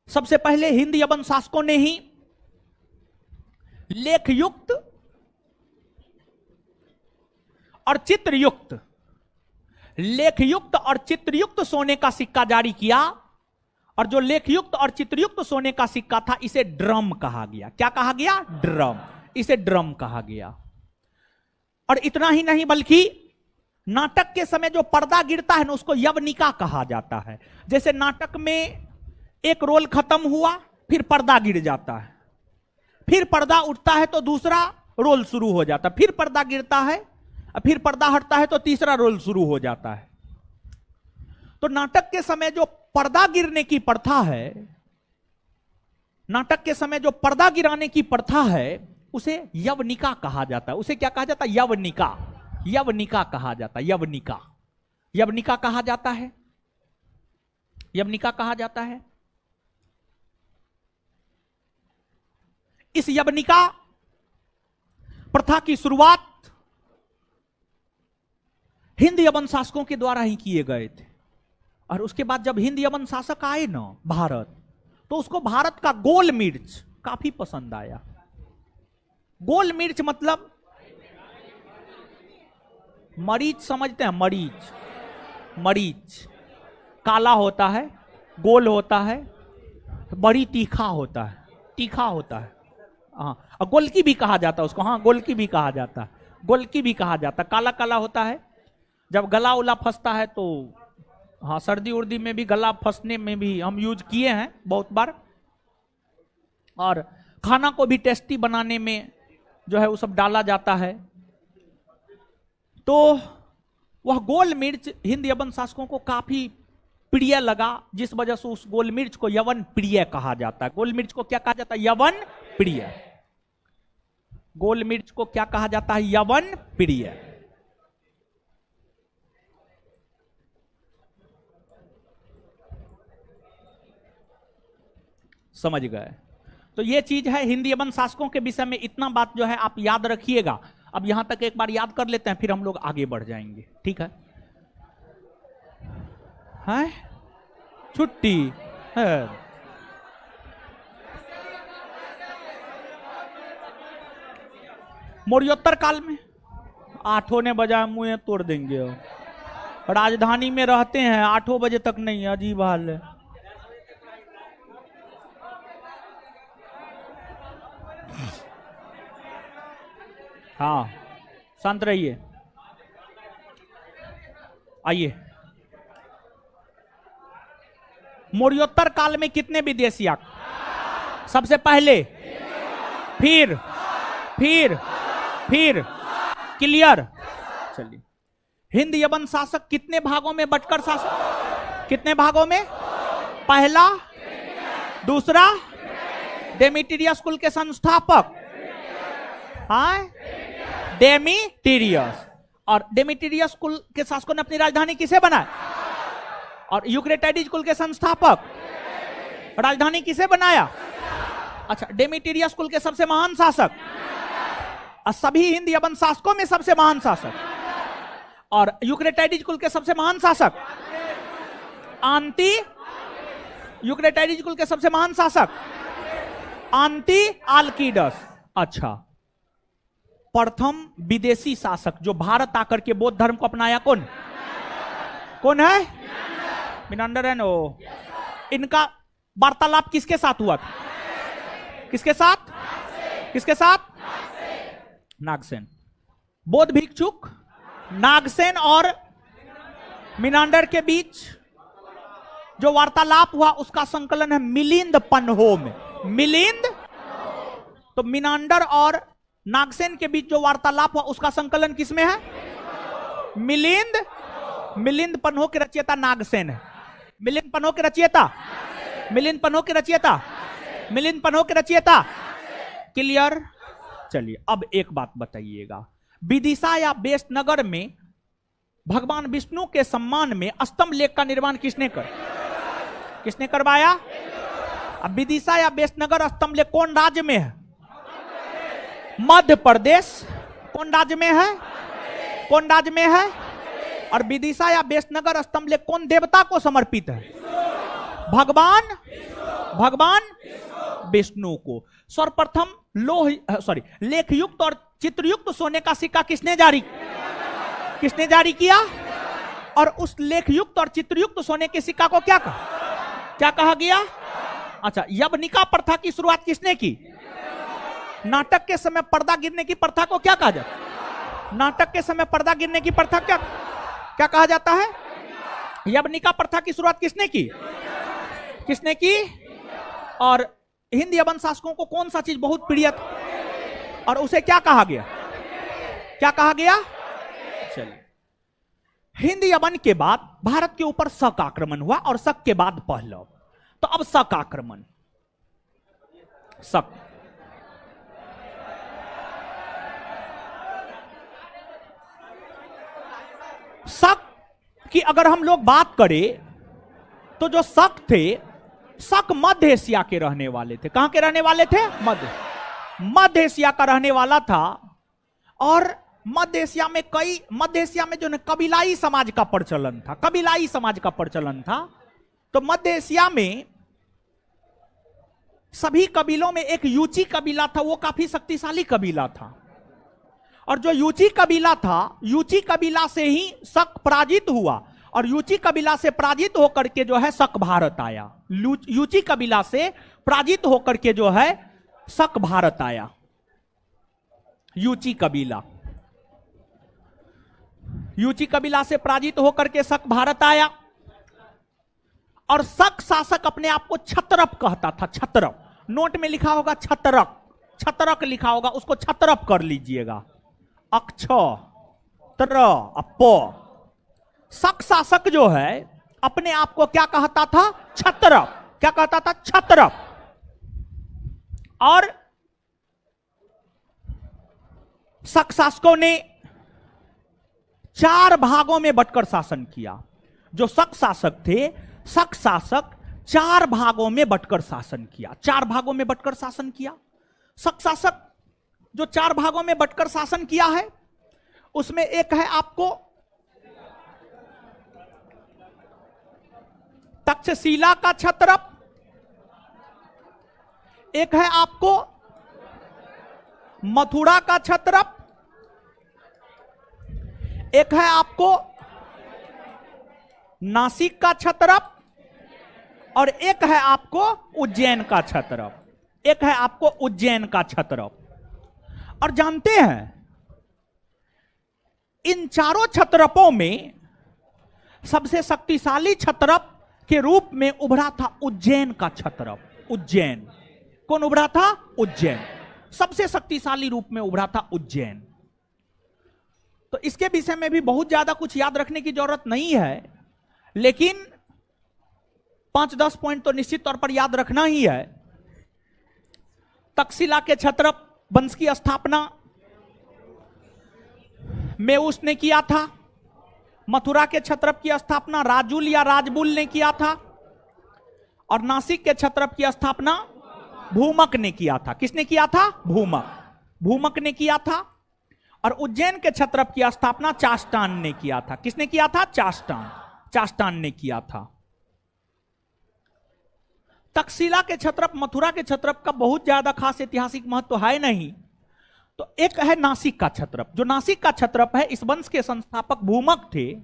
सबसे पहले हिंद यवन शासकों ने ही लेखयुक्त और चित्रयुक्त, लेखयुक्त और चित्रयुक्त सोने का सिक्का जारी किया और जो लेखयुक्त और चित्रयुक्त सोने का सिक्का था इसे ड्रम कहा गया। क्या कहा गया? ड्रम। इसे ड्रम कहा गया। और इतना ही नहीं बल्कि नाटक के समय जो पर्दा गिरता है ना उसको यवनिका कहा जाता है। जैसे नाटक में एक रोल खत्म हुआ, फिर पर्दा गिर जाता है, फिर पर्दा उठता है तो दूसरा रोल शुरू हो जाता है, फिर पर्दा गिरता है, फिर पर्दा हटता है तो तीसरा रोल शुरू हो जाता है। तो नाटक के समय जो पर्दा गिरने की प्रथा है, नाटक के समय जो पर्दा गिराने की प्रथा है उसे यवनिका कहा जाता है। उसे क्या कहा जाता है? यवनिका। यवनिका कहा जाता है। यवनिका। यवनिका कहा जाता है। यवनिका कहा जाता है। इस यवनिका प्रथा की शुरुआत हिंद यवन शासकों के द्वारा ही किए गए थे। और उसके बाद जब हिंद यवन शासक आए ना भारत, तो उसको भारत का गोल मिर्च काफी पसंद आया। गोल मिर्च मतलब मरीच, समझते हैं? मरीच। मरीच काला होता है, गोल होता है, बड़ी तीखा होता है। तीखा होता है, हाँ। और गोलकी भी कहा जाता है उसको, हाँ, गोलकी भी कहा जाता है। गोलकी भी कहा जाता है। काला काला होता है। जब गला उला फंसता है तो, हाँ, सर्दी उर्दी में भी गला फंसने में भी हम यूज किए हैं बहुत बार। और खाना को भी टेस्टी बनाने में जो है वो सब डाला जाता है। तो वह गोल मिर्च हिंद यवन शासकों को काफी प्रिय लगा, जिस वजह से उस गोल मिर्च को यवन प्रिय कहा जाता है। गोल मिर्च को क्या कहा जाता है? यवन प्रिय। गोल मिर्च को क्या कहा जाता है? यवन प्रिय। समझ गए? तो ये चीज है हिंद यवन शासकों के विषय में। इतना बात जो है आप याद रखिएगा। अब यहां तक एक बार याद कर लेते हैं, फिर हम लोग आगे बढ़ जाएंगे। ठीक है? है छुट्टी है। मौर्योत्तर काल में 8 ने बजाय मुंह तोड़ देंगे। राजधानी में रहते हैं, 8 बजे तक नहीं, अजीब हाल है। हाँ, शांत रहिए। आइए, मौर्योत्तर काल में कितने विदेशी आए? सबसे पहले, फिर क्लियर। चलिए, हिंद यवन शासक कितने भागों में बंटकर शासक? कितने भागों में? पहला, दूसरा, डेमेट्रियस कुल के संस्थापक, हाँ, डेमेट्रियस। और डेमेट्रियस कुल के शासकों ने अपनी राजधानी किसे बनाया? और यूक्रेटाइडिस कुल के संस्थापक राजधानी किसे बनाया? अच्छा, डेमेट्रियस कुल के सबसे महान शासक, सभी हिंद यवन शासकों में सबसे महान शासक, और यूक्रेटाइडिस कुल के सबसे महान शासक आंती। यूक्रेटाइडिस कुल के सबसे महान शासक आंती आल्किडस। अच्छा, प्रथम विदेशी शासक जो भारत आकर के बौद्ध धर्म को अपनाया कौन? कौन है? मिनांडर है नो। इनका वार्तालाप किसके साथ हुआ था? किसके साथ? किसके साथ? नागसेन। बौद्ध भिक्षुक नागसेन और मिनांडर के बीच जो वार्तालाप हुआ उसका संकलन है मिलिंद पन्हो में। मिलिंद। तो मिनांडर और नागसेन के बीच जो वार्तालाप हुआ उसका संकलन किसमें है? मिलिंद। मिलिंद पन्हो के रचयिता नागसेन है। मिलिंद पन्हो के रचयिता, मिलिंद पन्हो के रचयिता, मिलिंद पन्हो के रचयिता। क्लियर? चलिए, अब एक बात बताइएगा, विदिशा या बेसनगर में भगवान विष्णु के सम्मान में स्तंभ लेख का निर्माण किसने करवाया? अब विदिशा या बेसनगर स्तंभ लेख कौन राज्य में है? मध्य प्रदेश। कौन राज्य में है? कौन राज्य में है? और विदिशा या बेसनगर स्तंभ लेख कौन देवता को समर्पित है? भगवान विष्णु को। सर्वप्रथम लेखयुक्त और चित्रयुक्त सोने का सिक्का किसने जारी किया? और उस लेखयुक्त और चित्रयुक्त सोने के सिक्का को क्या कहा? क्या कहा गया? अच्छा, यवनिका प्रथा की शुरुआत किसने की? नाटक के समय पर्दा गिरने की प्रथा को क्या कहा जाता है? नाटक के समय पर्दा गिरने की प्रथा क्या क्या कहा जाता है? यवनिका प्रथा की शुरुआत किसने की? किसने की? और हिंद यवन शासकों को कौन सा चीज बहुत प्रिय था और उसे क्या कहा गया? क्या कहा गया? चलिए, हिंद यवन के बाद भारत के ऊपर शक आक्रमण हुआ और शक के बाद पहलव। तो अब शक आक्रमण, शक शक की अगर हम लोग बात करें तो जो शक थे, शक मध्य एशिया के रहने वाले थे। कहां के रहने वाले थे? मध्य एशिया का रहने वाला था। और मध्य एशिया में जो है कबीलाई समाज का प्रचलन था, कबीलाई समाज का प्रचलन था। तो मध्य एशिया में सभी कबीलों में एक यूची कबीला था, वो काफी शक्तिशाली कबीला था। और जो यूची कबीला था, यूची कबीला से ही शक पराजित हुआ और यूची कबीला से पराजित होकर के जो है शक भारत आया। यूची कबीला से पराजित होकर के जो है शक भारत आया। यूची कबीला से पराजित होकर के शक भारत आया। और शक शासक अपने आप को छत्रप कहता था। छत्रप, नोट में लिखा होगा छत्रक, छत्रक लिखा होगा, उसको छत्रप कर लीजिएगा। अक्ष त्र अप। शक शासक जो है अपने आप को क्या कहता था? छत्रप। क्या कहता था? छत्रप। और शक शासकों ने 4 भागों में बंटकर शासन किया। जो शक शासक थे, शक शासक 4 भागों में बंटकर शासन किया। 4 भागों में बंटकर शासन किया। शक शासक जो 4 भागों में बंटकर शासन किया है, उसमें एक है आपको तक्षशिला का छत्रप, एक है आपको मथुरा का छत्रप, एक है आपको नासिक का छत्रप और एक है आपको उज्जैन का छत्रप। एक है आपको उज्जैन का छत्रप। और जानते हैं इन चारों छत्रपों में सबसे शक्तिशाली छत्रप के रूप में उभरा था उज्जैन का छत्रप। उज्जैन, कौन उभरा था? उज्जैन। सबसे शक्तिशाली रूप में उभरा था उज्जैन। तो इसके विषय में भी बहुत ज्यादा कुछ याद रखने की जरूरत नहीं है, लेकिन 5-10 पॉइंट तो निश्चित तौर पर याद रखना ही है। तक्षशिला के छत्रप वंश की स्थापना मेउस ने किया था। मथुरा के छत्रप की स्थापना राजुल या राजबुल ने किया था। और नासिक के छत्रप की स्थापना भूमक ने किया था। किसने किया था? भूमक ने किया था। और उज्जैन के छत्रप की स्थापना चास्टान ने किया था। किसने किया था? चास्टान ने किया था। तक्षशिला के छत्रप, मथुरा के छत्रप का बहुत ज्यादा खास ऐतिहासिक महत्व है नहीं। तो एक है नासिक का छत्रप। जो नासिक का छत्रप है, इस वंश के संस्थापक भूमक थे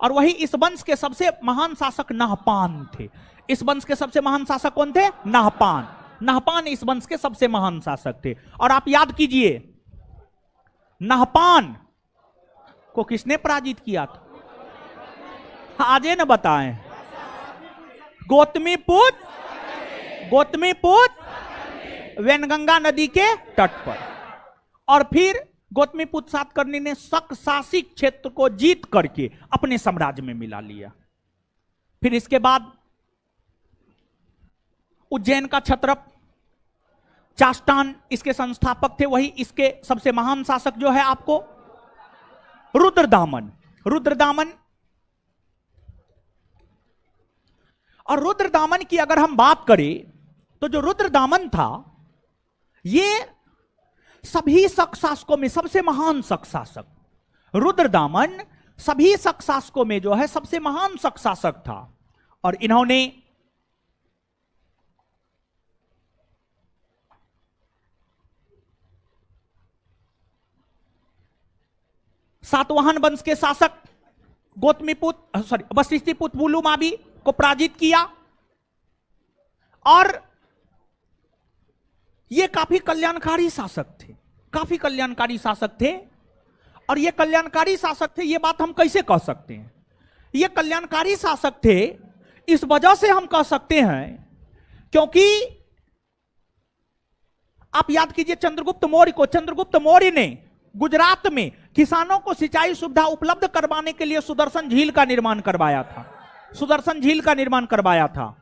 और वही इस वंश के सबसे महान शासक नाहपान थे। इस वंश के सबसे महान शासक कौन थे? नाहपान इस वंश के सबसे महान शासक थे। और आप याद कीजिए, नाहपान को किसने पराजित किया था? आजे न बताएं। गौतमीपुत्र वैनगंगा नदी के तट पर। और फिर गौतमीपुत्र सातकर्णी ने शक शासित क्षेत्र को जीत करके अपने साम्राज्य में मिला लिया। फिर इसके बाद उज्जैन का छत्रप चास्टान इसके संस्थापक थे। वही इसके सबसे महान शासक जो है आपको रुद्रदामन। और रुद्रदामन की अगर हम बात करें तो जो रुद्रदामन था, ये सभी शक शासकों में सबसे महान शक शासक। रुद्रदामन सभी शक शासकों में जो है सबसे महान शक शासक था। और इन्होंने सातवाहन वंश के शासक वशिष्ठिपुत्र पुलुमावी को पराजित किया। और ये काफी कल्याणकारी शासक थे, काफी कल्याणकारी शासक थे। और ये कल्याणकारी शासक थे, ये बात हम कैसे कह सकते हैं? ये कल्याणकारी शासक थे इस वजह से हम कह सकते हैं क्योंकि आप याद कीजिए चंद्रगुप्त मौर्य को, चंद्रगुप्त मौर्य ने गुजरात में किसानों को सिंचाई सुविधा उपलब्ध करवाने के लिए सुदर्शन झील का निर्माण करवाया था, सुदर्शन झील का निर्माण करवाया था।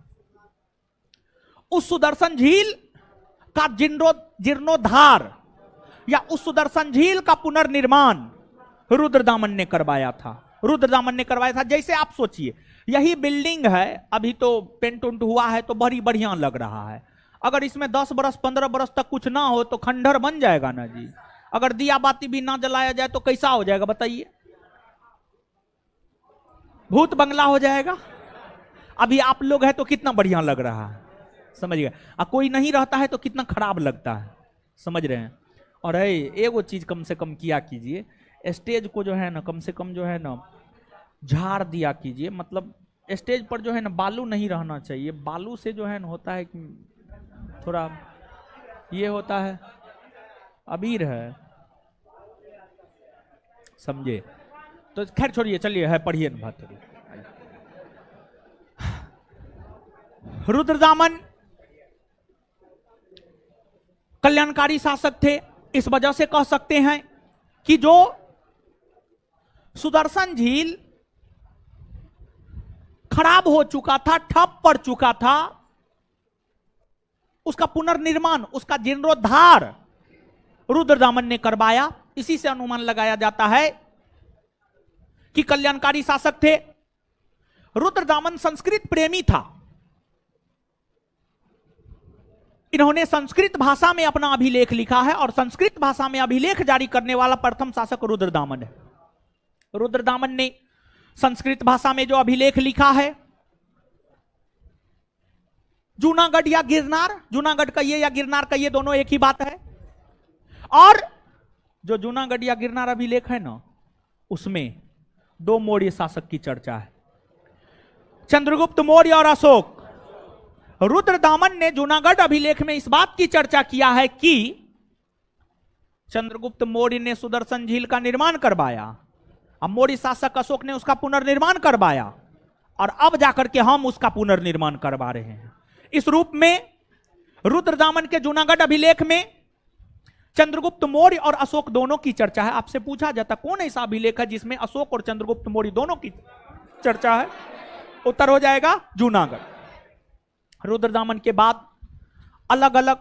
उस सुदर्शन झील का जीर्णोद्धार या उस सुदर्शन झील का पुनर्निर्माण रुद्रदामन ने करवाया था, रुद्रदामन ने करवाया था। जैसे आप सोचिए यही बिल्डिंग है, अभी तो पेंट उंट हुआ है तो बड़ी बढ़िया लग रहा है, अगर इसमें 10 बरस 15 बरस तक कुछ ना हो तो खंडहर बन जाएगा ना जी। अगर दिया बाती भी ना जलाया जाए तो कैसा हो जाएगा बताइए? भूत बंगला हो जाएगा। अभी आप लोग हैं तो कितना बढ़िया लग रहा है, समझ गए? कोई नहीं रहता है तो कितना खराब लगता है, समझ रहे हैं? और एगो चीज कम से कम किया कीजिए, स्टेज को जो है ना कम से कम जो है ना झाड़ दिया कीजिए। मतलब स्टेज पर जो है ना बालू नहीं रहना चाहिए, बालू से जो है ना होता है कि थोड़ा ये होता है, अबीर है, समझे? तो खैर छोड़िए, चलिए है पढ़िए ना बात। रुद्रदामन कल्याणकारी शासक थे, इस वजह से कह सकते हैं कि जो सुदर्शन झील खराब हो चुका था, ठप पड़ चुका था, उसका पुनर्निर्माण, उसका जीर्णोद्धार रुद्रदामन ने करवाया। इसी से अनुमान लगाया जाता है कि कल्याणकारी शासक थे। रुद्रदामन संस्कृत प्रेमी था, इन्होंने संस्कृत भाषा में अपना अभिलेख लिखा है और संस्कृत भाषा में अभिलेख जारी करने वाला प्रथम शासक रुद्रदामन है। रुद्रदामन ने संस्कृत भाषा में जो अभिलेख लिखा है, जूनागढ़ या गिरनार, जूनागढ़ कहिए या गिरनार कहिए, दोनों एक ही बात है। और जो जूनागढ़ या गिरनार अभिलेख है ना, उसमें 2 मौर्य शासक की चर्चा है, चंद्रगुप्त मौर्य और अशोक। रुद्रदामन ने जूनागढ़ अभिलेख में इस बात की चर्चा किया है कि चंद्रगुप्त मौर्य ने सुदर्शन झील का निर्माण करवाया, अब मौर्य शासक अशोक ने उसका पुनर्निर्माण करवाया और अब जाकर के हम उसका पुनर्निर्माण करवा रहे हैं। इस रूप में रुद्रदामन के जूनागढ़ अभिलेख में चंद्रगुप्त मौर्य और अशोक दोनों की चर्चा है। आपसे पूछा जाता कौन ऐसा अभिलेख है जिसमें अशोक और चंद्रगुप्त मौर्य दोनों की चर्चा है? उत्तर हो जाएगा जूनागढ़। रुद्रदामन के बाद अलग अलग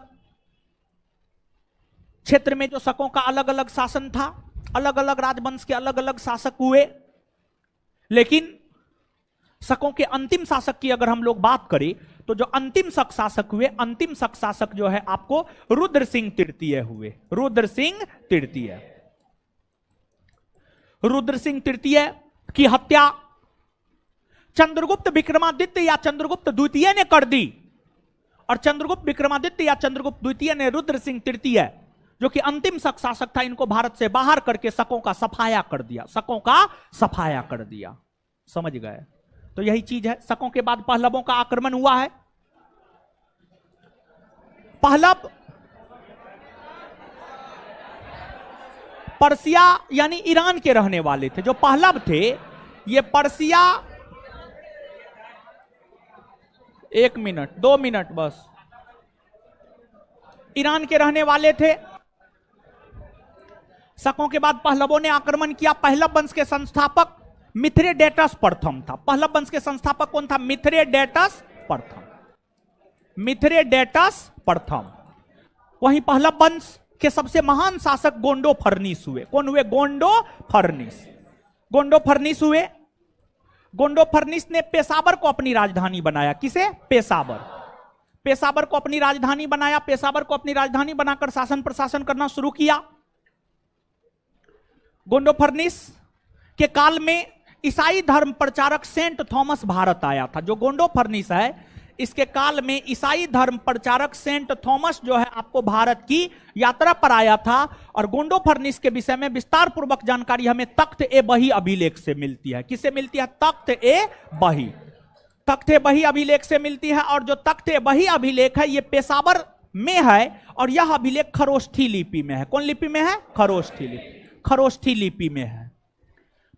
क्षेत्र में जो शकों का अलग अलग शासन था, अलग अलग राजवंश के अलग अलग शासक हुए, लेकिन शकों के अंतिम शासक की अगर हम लोग बात करें तो जो अंतिम शक शासक हुए, अंतिम शक शासक जो है आपको रुद्र सिंह तृतीय हुए, रुद्र सिंह तृतीय। रुद्र सिंह तृतीय की हत्या चंद्रगुप्त विक्रमादित्य या चंद्रगुप्त द्वितीय ने कर दी और चंद्रगुप्त विक्रमादित्य या चंद्रगुप्त द्वितीय ने रुद्र सिंह तृतीय जो कि अंतिम शक शासक था, इनको भारत से बाहर करके शकों का सफाया कर दिया, शकों का सफाया कर दिया। समझ गए? तो यही चीज है। शकों के बाद पहलवों का आक्रमण हुआ है। पहलव पर्सिया यानी ईरान के रहने वाले थे। जो पहलव थे ये पर्सिया, 1 मिनट 2 मिनट बस, ईरान के रहने वाले थे। शकों के बाद पहलवों ने आक्रमण किया। पहलव वंश के संस्थापक मिथ्रेडेटस प्रथम था। पहलव वंश के संस्थापक कौन था? मिथ्रेडेटस प्रथम, मिथ्रेडेटस प्रथम। वहीं पहलव वंश के सबसे महान शासक गोंडोफर्निस हुए। कौन हुए? गोंडोफर्निस। गोंडोफर्निस हुए। गोंडोफर्निस ने पेशावर को अपनी राजधानी बनाया। किसे? पेशावर। पेशावर को अपनी राजधानी बनाया। पेशावर को अपनी राजधानी बनाकर शासन प्रशासन करना शुरू किया। गोंडोफर्निस के काल में ईसाई धर्म प्रचारक सेंट थॉमस भारत आया था। जो गोंडोफर्निस है, इसके काल में ईसाई धर्म प्रचारक सेंट थॉमस जो है आपको भारत की यात्रा पर आया था। और गोंडोफर्निस के विषय में विस्तार पूर्वक जानकारी हमें तख्त ए बही अभिलेख से मिलती है। किससे मिलती है? तख्त ए बही। तख्ते बही अभिलेख से मिलती है, और जो तख्ते बही अभिलेख है ये पेशावर में है, और यह अभिलेख खरोष्ठी लिपि में है। कौन लिपि में है? खरोष्ठी लिपि, खरोष्ठी लिपि में है।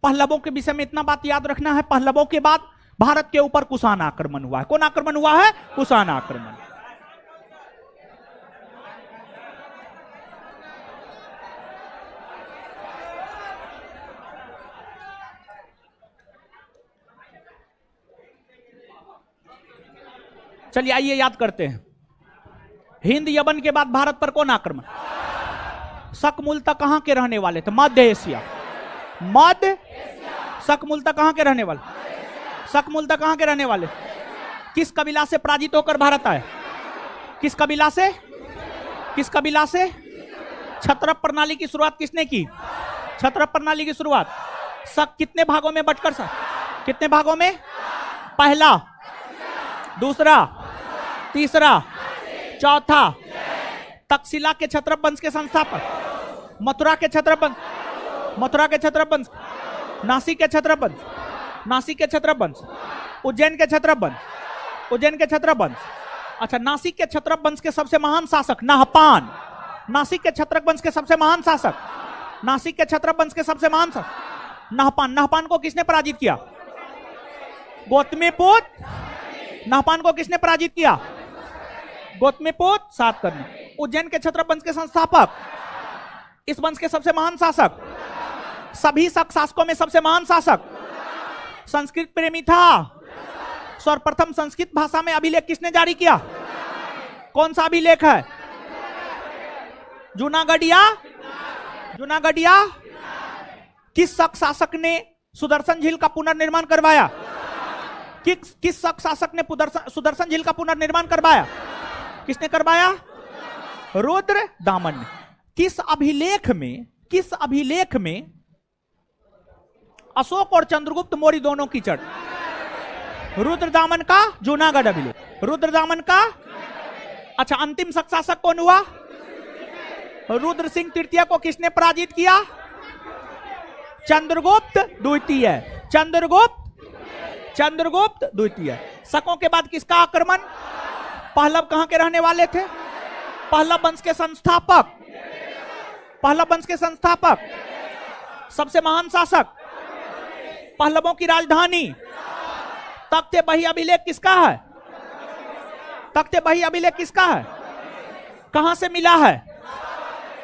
पहलवों के विषय में इतना बात याद रखना है, पहलवों के बाद भारत के ऊपर कुषाण आक्रमण हुआ है। कौन आक्रमण हुआ है? कुषाण आक्रमण। चलिए आइए याद करते हैं। हिंद यवन के बाद भारत पर कौन आक्रमण? शक मूलतः कहां के रहने वाले थे? मध्य एशिया। मध्य शक मूलतः कहां के रहने वाले? शक मूलतः कहां के रहने वाले? किस कबीला से पराजित होकर भारत आए? किस कबीला से? किस कबीला से? क्षत्रप प्रणाली की शुरुआत किसने की? क्षत्रप प्रणाली की शुरुआत। शक कितने भागों में बंटकर सर? कितने भागों में? पहला, दूसरा, तीसरा, चौथा। तक्षशिला के क्षत्रप वंश के संस्थापक, मथुरा के क्षत्रप वंश, मथुरा के क्षत्रप वंश, नासिक के क्षत्रप वंश, नासिक के क्षत्रप वंश, उज्जैन के क्षत्रप वंश, उज्जैन के क्षत्रप वंश। अच्छा, नासिक के क्षत्रप वंश के सबसे महान शासक नहपान। नासिक के क्षत्रप वंश के सबसे महान शासक, नासिक के क्षत्रप वंश के सबसे महान शासक नहपान। नहपान को किसने पराजित किया? गौतमीपुत्र। नहपान को किसने पराजित किया? गौतमीपुत्र सातकर्णी। उज्जैन के क्षत्रप वंश के संस्थापक, इस वंश के सबसे महान शासक, सभी शक शासकों में सबसे महान शासक, संस्कृत प्रेमी था। सर्वप्रथम संस्कृत भाषा में अभिलेख किसने जारी किया? कौन सा अभिलेख है? जूनागढ़िया। जूनागढ़िया। किस शक शासक ने सुदर्शन झील का पुनर्निर्माण करवाया? किस शक शासक ने सुदर्शन झील का पुनर्निर्माण करवाया? किसने करवाया? रुद्र दामन ने। किस अभिलेख में, किस अभिलेख में अशोक और चंद्रगुप्त मौर्य दोनों की चर्चा? रुद्र दामन का जूनागढ़ अभिलेख, रुद्र दामन का। अच्छा, अंतिम शक शासक कौन हुआ? रुद्र सिंह तृतीय को किसने पराजित किया? चंद्रगुप्त द्वितीय। चंद्रगुप्त, चंद्रगुप्त द्वितीय। शकों के बाद किसका आक्रमण? पहलव कहां के रहने वाले थे? पहलव वंश के संस्थापक, पहलव वंश के संस्थापक, सबसे महान शासक, पहलवों की राजधानी। तख्ते बही अभिलेख किसका है? तख्ते बही अभिलेख किसका है? कहां से मिला है?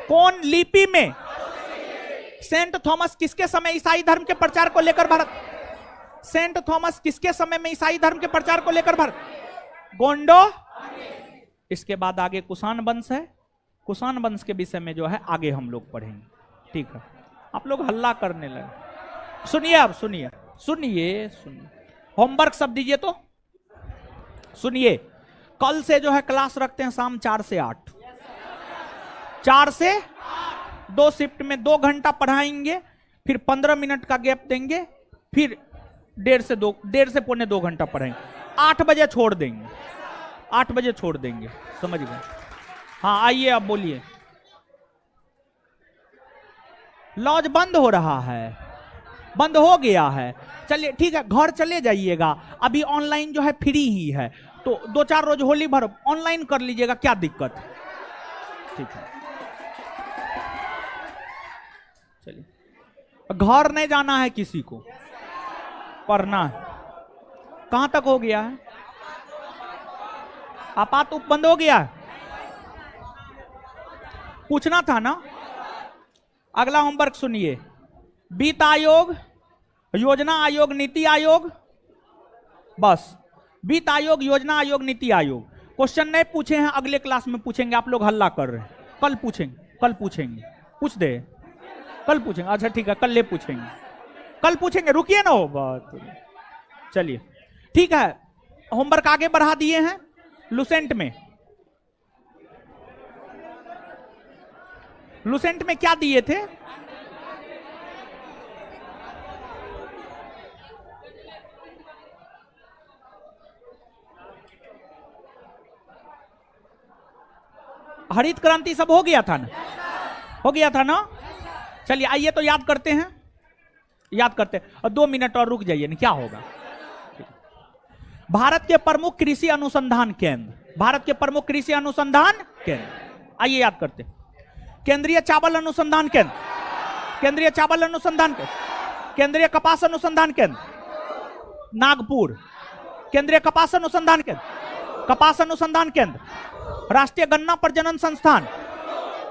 कौन लिपि में? सेंट थॉमस किसके समय ईसाई धर्म के प्रचार को लेकर भारत? सेंट थॉमस किसके समय में ईसाई धर्म के प्रचार को लेकर भारत? गोंडो। इसके बाद आगे कुषाण वंश है। कुषाण वंश के विषय में जो है आगे हम लोग पढ़ेंगे, ठीक है? आप लोग हल्ला करने लगे। सुनिए, अब सुनिए, सुनिए, सुनिए। होमवर्क सब दीजिए तो सुनिए। कल से जो है क्लास रखते हैं शाम 4 से 8, 4 से 2 शिफ्ट में 2 घंटा पढ़ाएंगे, फिर 15 मिनट का गैप देंगे, फिर 1.5 से पौने 2 घंटा पढ़ेंगे। 8 बजे छोड़ देंगे, 8 बजे छोड़ देंगे, समझ गए? हाँ, आइए अब बोलिए। लॉज बंद हो रहा है, बंद हो गया है। चलिए ठीक है, घर चले जाइएगा। अभी ऑनलाइन जो है फ्री ही है, तो 2-4 रोज होली भर ऑनलाइन कर लीजिएगा, क्या दिक्कत है? ठीक है, चलिए। घर नहीं जाना है किसी को, पढ़ना है। कहां तक हो गया है? आपात उप बंद हो गया है? पूछना था ना। अगला होमवर्क सुनिए। वित्त आयोग, योजना आयोग, नीति आयोग, बस वित्त आयोग, योजना आयोग, नीति आयोग। क्वेश्चन नहीं पूछे हैं, अगले क्लास में पूछेंगे। आप लोग हल्ला कर रहे हैं। कल पूछेंगे, कल पूछेंगे, पूछ दे, कल पूछेंगे। अच्छा ठीक है, कल ले पूछेंगे, कल पूछेंगे, रुकिए ना हो बात। चलिए ठीक है, होमवर्क आगे बढ़ा दिए हैं। लुसेंट में, लुसेंट में क्या दिए थे? हरित क्रांति सब हो गया था ना, हो गया था ना। चलिए आइए तो याद करते हैं, याद करते हैं। और 2 मिनट और रुक जाइए ना, क्या होगा। भारत के प्रमुख कृषि अनुसंधान केंद्र, भारत के प्रमुख कृषि अनुसंधान केंद्र, आइए याद करते हैं। केंद्रीय चावल अनुसंधान केंद्र, केंद्रीय चावल अनुसंधान केंद्र, केंद्रीय कपास अनुसंधान केंद्र नागपुर, केंद्रीय कपास अनुसंधान केंद्र, कपास अनुसंधान केंद्र, राष्ट्रीय गन्ना प्रजनन संस्थान,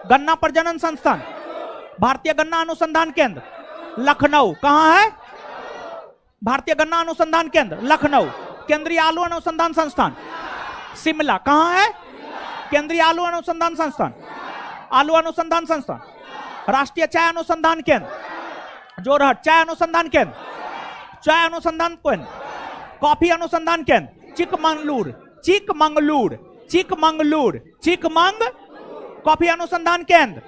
गन्ना प्रजनन संस्थान, भारतीय गन्ना अनुसंधान केंद्र लखनऊ, कहां है? भारतीय गन्ना अनुसंधान केंद्र लखनऊ, केंद्रीय आलू अनुसंधान संस्थान शिमला, कहां है? केंद्रीय आलू अनुसंधान संस्थान, आलू अनुसंधान संस्थान, राष्ट्रीय चाय अनुसंधान केंद्र जोरहट, चाय अनुसंधान केंद्र, चाय अनुसंधान केंद्र, कॉफी अनुसंधान केंद्र चिकमंगलूर, चिकमंगलूर, चिकमंगलूर, चिकमंग, कॉफी अनुसंधान केंद्र,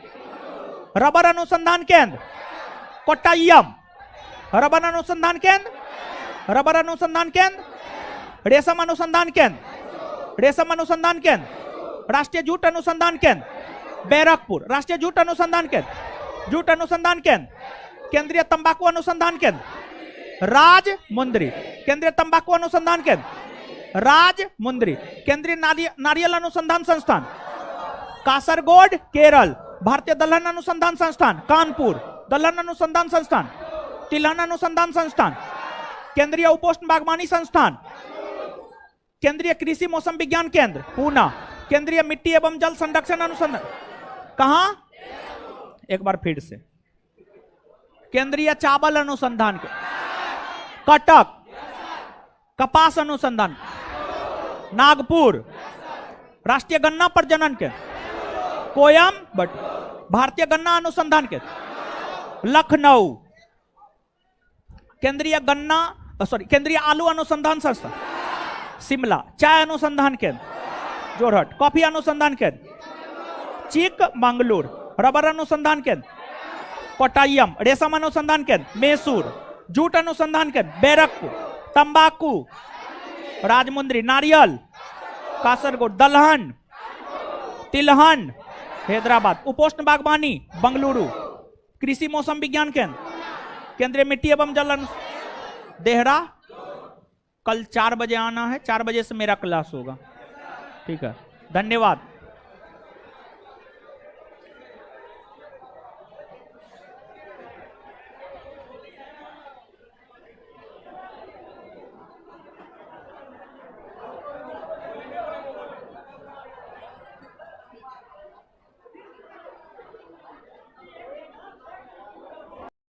रबर अनुसंधान केंद्र कोट्टायम, रबर अनुसंधान केंद्र, रबर अनुसंधान केंद्र, रेशम अनुसंधान केंद्र, रेशम अनुसंधान केंद्र, राष्ट्रीय जूट अनुसंधान केंद्र बैरकपुर, राष्ट्रीय जूट अनुसंधान केंद्र, जूट अनुसंधान केंद्र, केंद्रीय तंबाकू अनुसंधान केंद्र राजमुंदरी, केंद्रीय तंबाकू अनुसंधान केंद्र राजमुंदरी, केंद्रीय नारियल अनुसंधान संस्थान कासरगोड केरल, भारतीय दलहन अनुसंधान संस्थान कानपुर, दलहन अनुसंधान संस्थान, तिलहन अनुसंधान संस्थान, केंद्रीय उपोष्ण बागवानी संस्थान, केंद्रीय कृषि मौसम विज्ञान केंद्र पूना, केंद्रीय मिट्टी एवं जल संरक्षण अनुसंधान, कहां? एक बार फिर से, केंद्रीय चावल अनुसंधान कटक, कपास अनुसंधान नागपुर, राष्ट्रीय गन्ना प्रजनन केंद्र कोयम्बट, भारतीय गन्ना अनुसंधान केंद्र लखनऊ, केंद्रीय गन्ना केंद्रीय आलू अनुसंधान संस्थान शिमला, चाय अनुसंधान केंद्र जोरहट, कॉफी अनुसंधान केंद्र चिकमंगलूर, रबर अनुसंधान केंद्र कोट्टायम, रेशम अनुसंधान केंद्र मैसूर, जूट अनुसंधान केंद्र बैरकपुर, तंबाकू राजमुंदरी, नारियल कासरगोड, दलहन तिलहन हैदराबाद, उपोष्ण बागवानी बंगलुरु, कृषि मौसम विज्ञान केंद्र, केंद्रीय मिट्टी एवं जल देहरा। कल 4 बजे आना है, 4 बजे से मेरा क्लास होगा, ठीक है, धन्यवाद।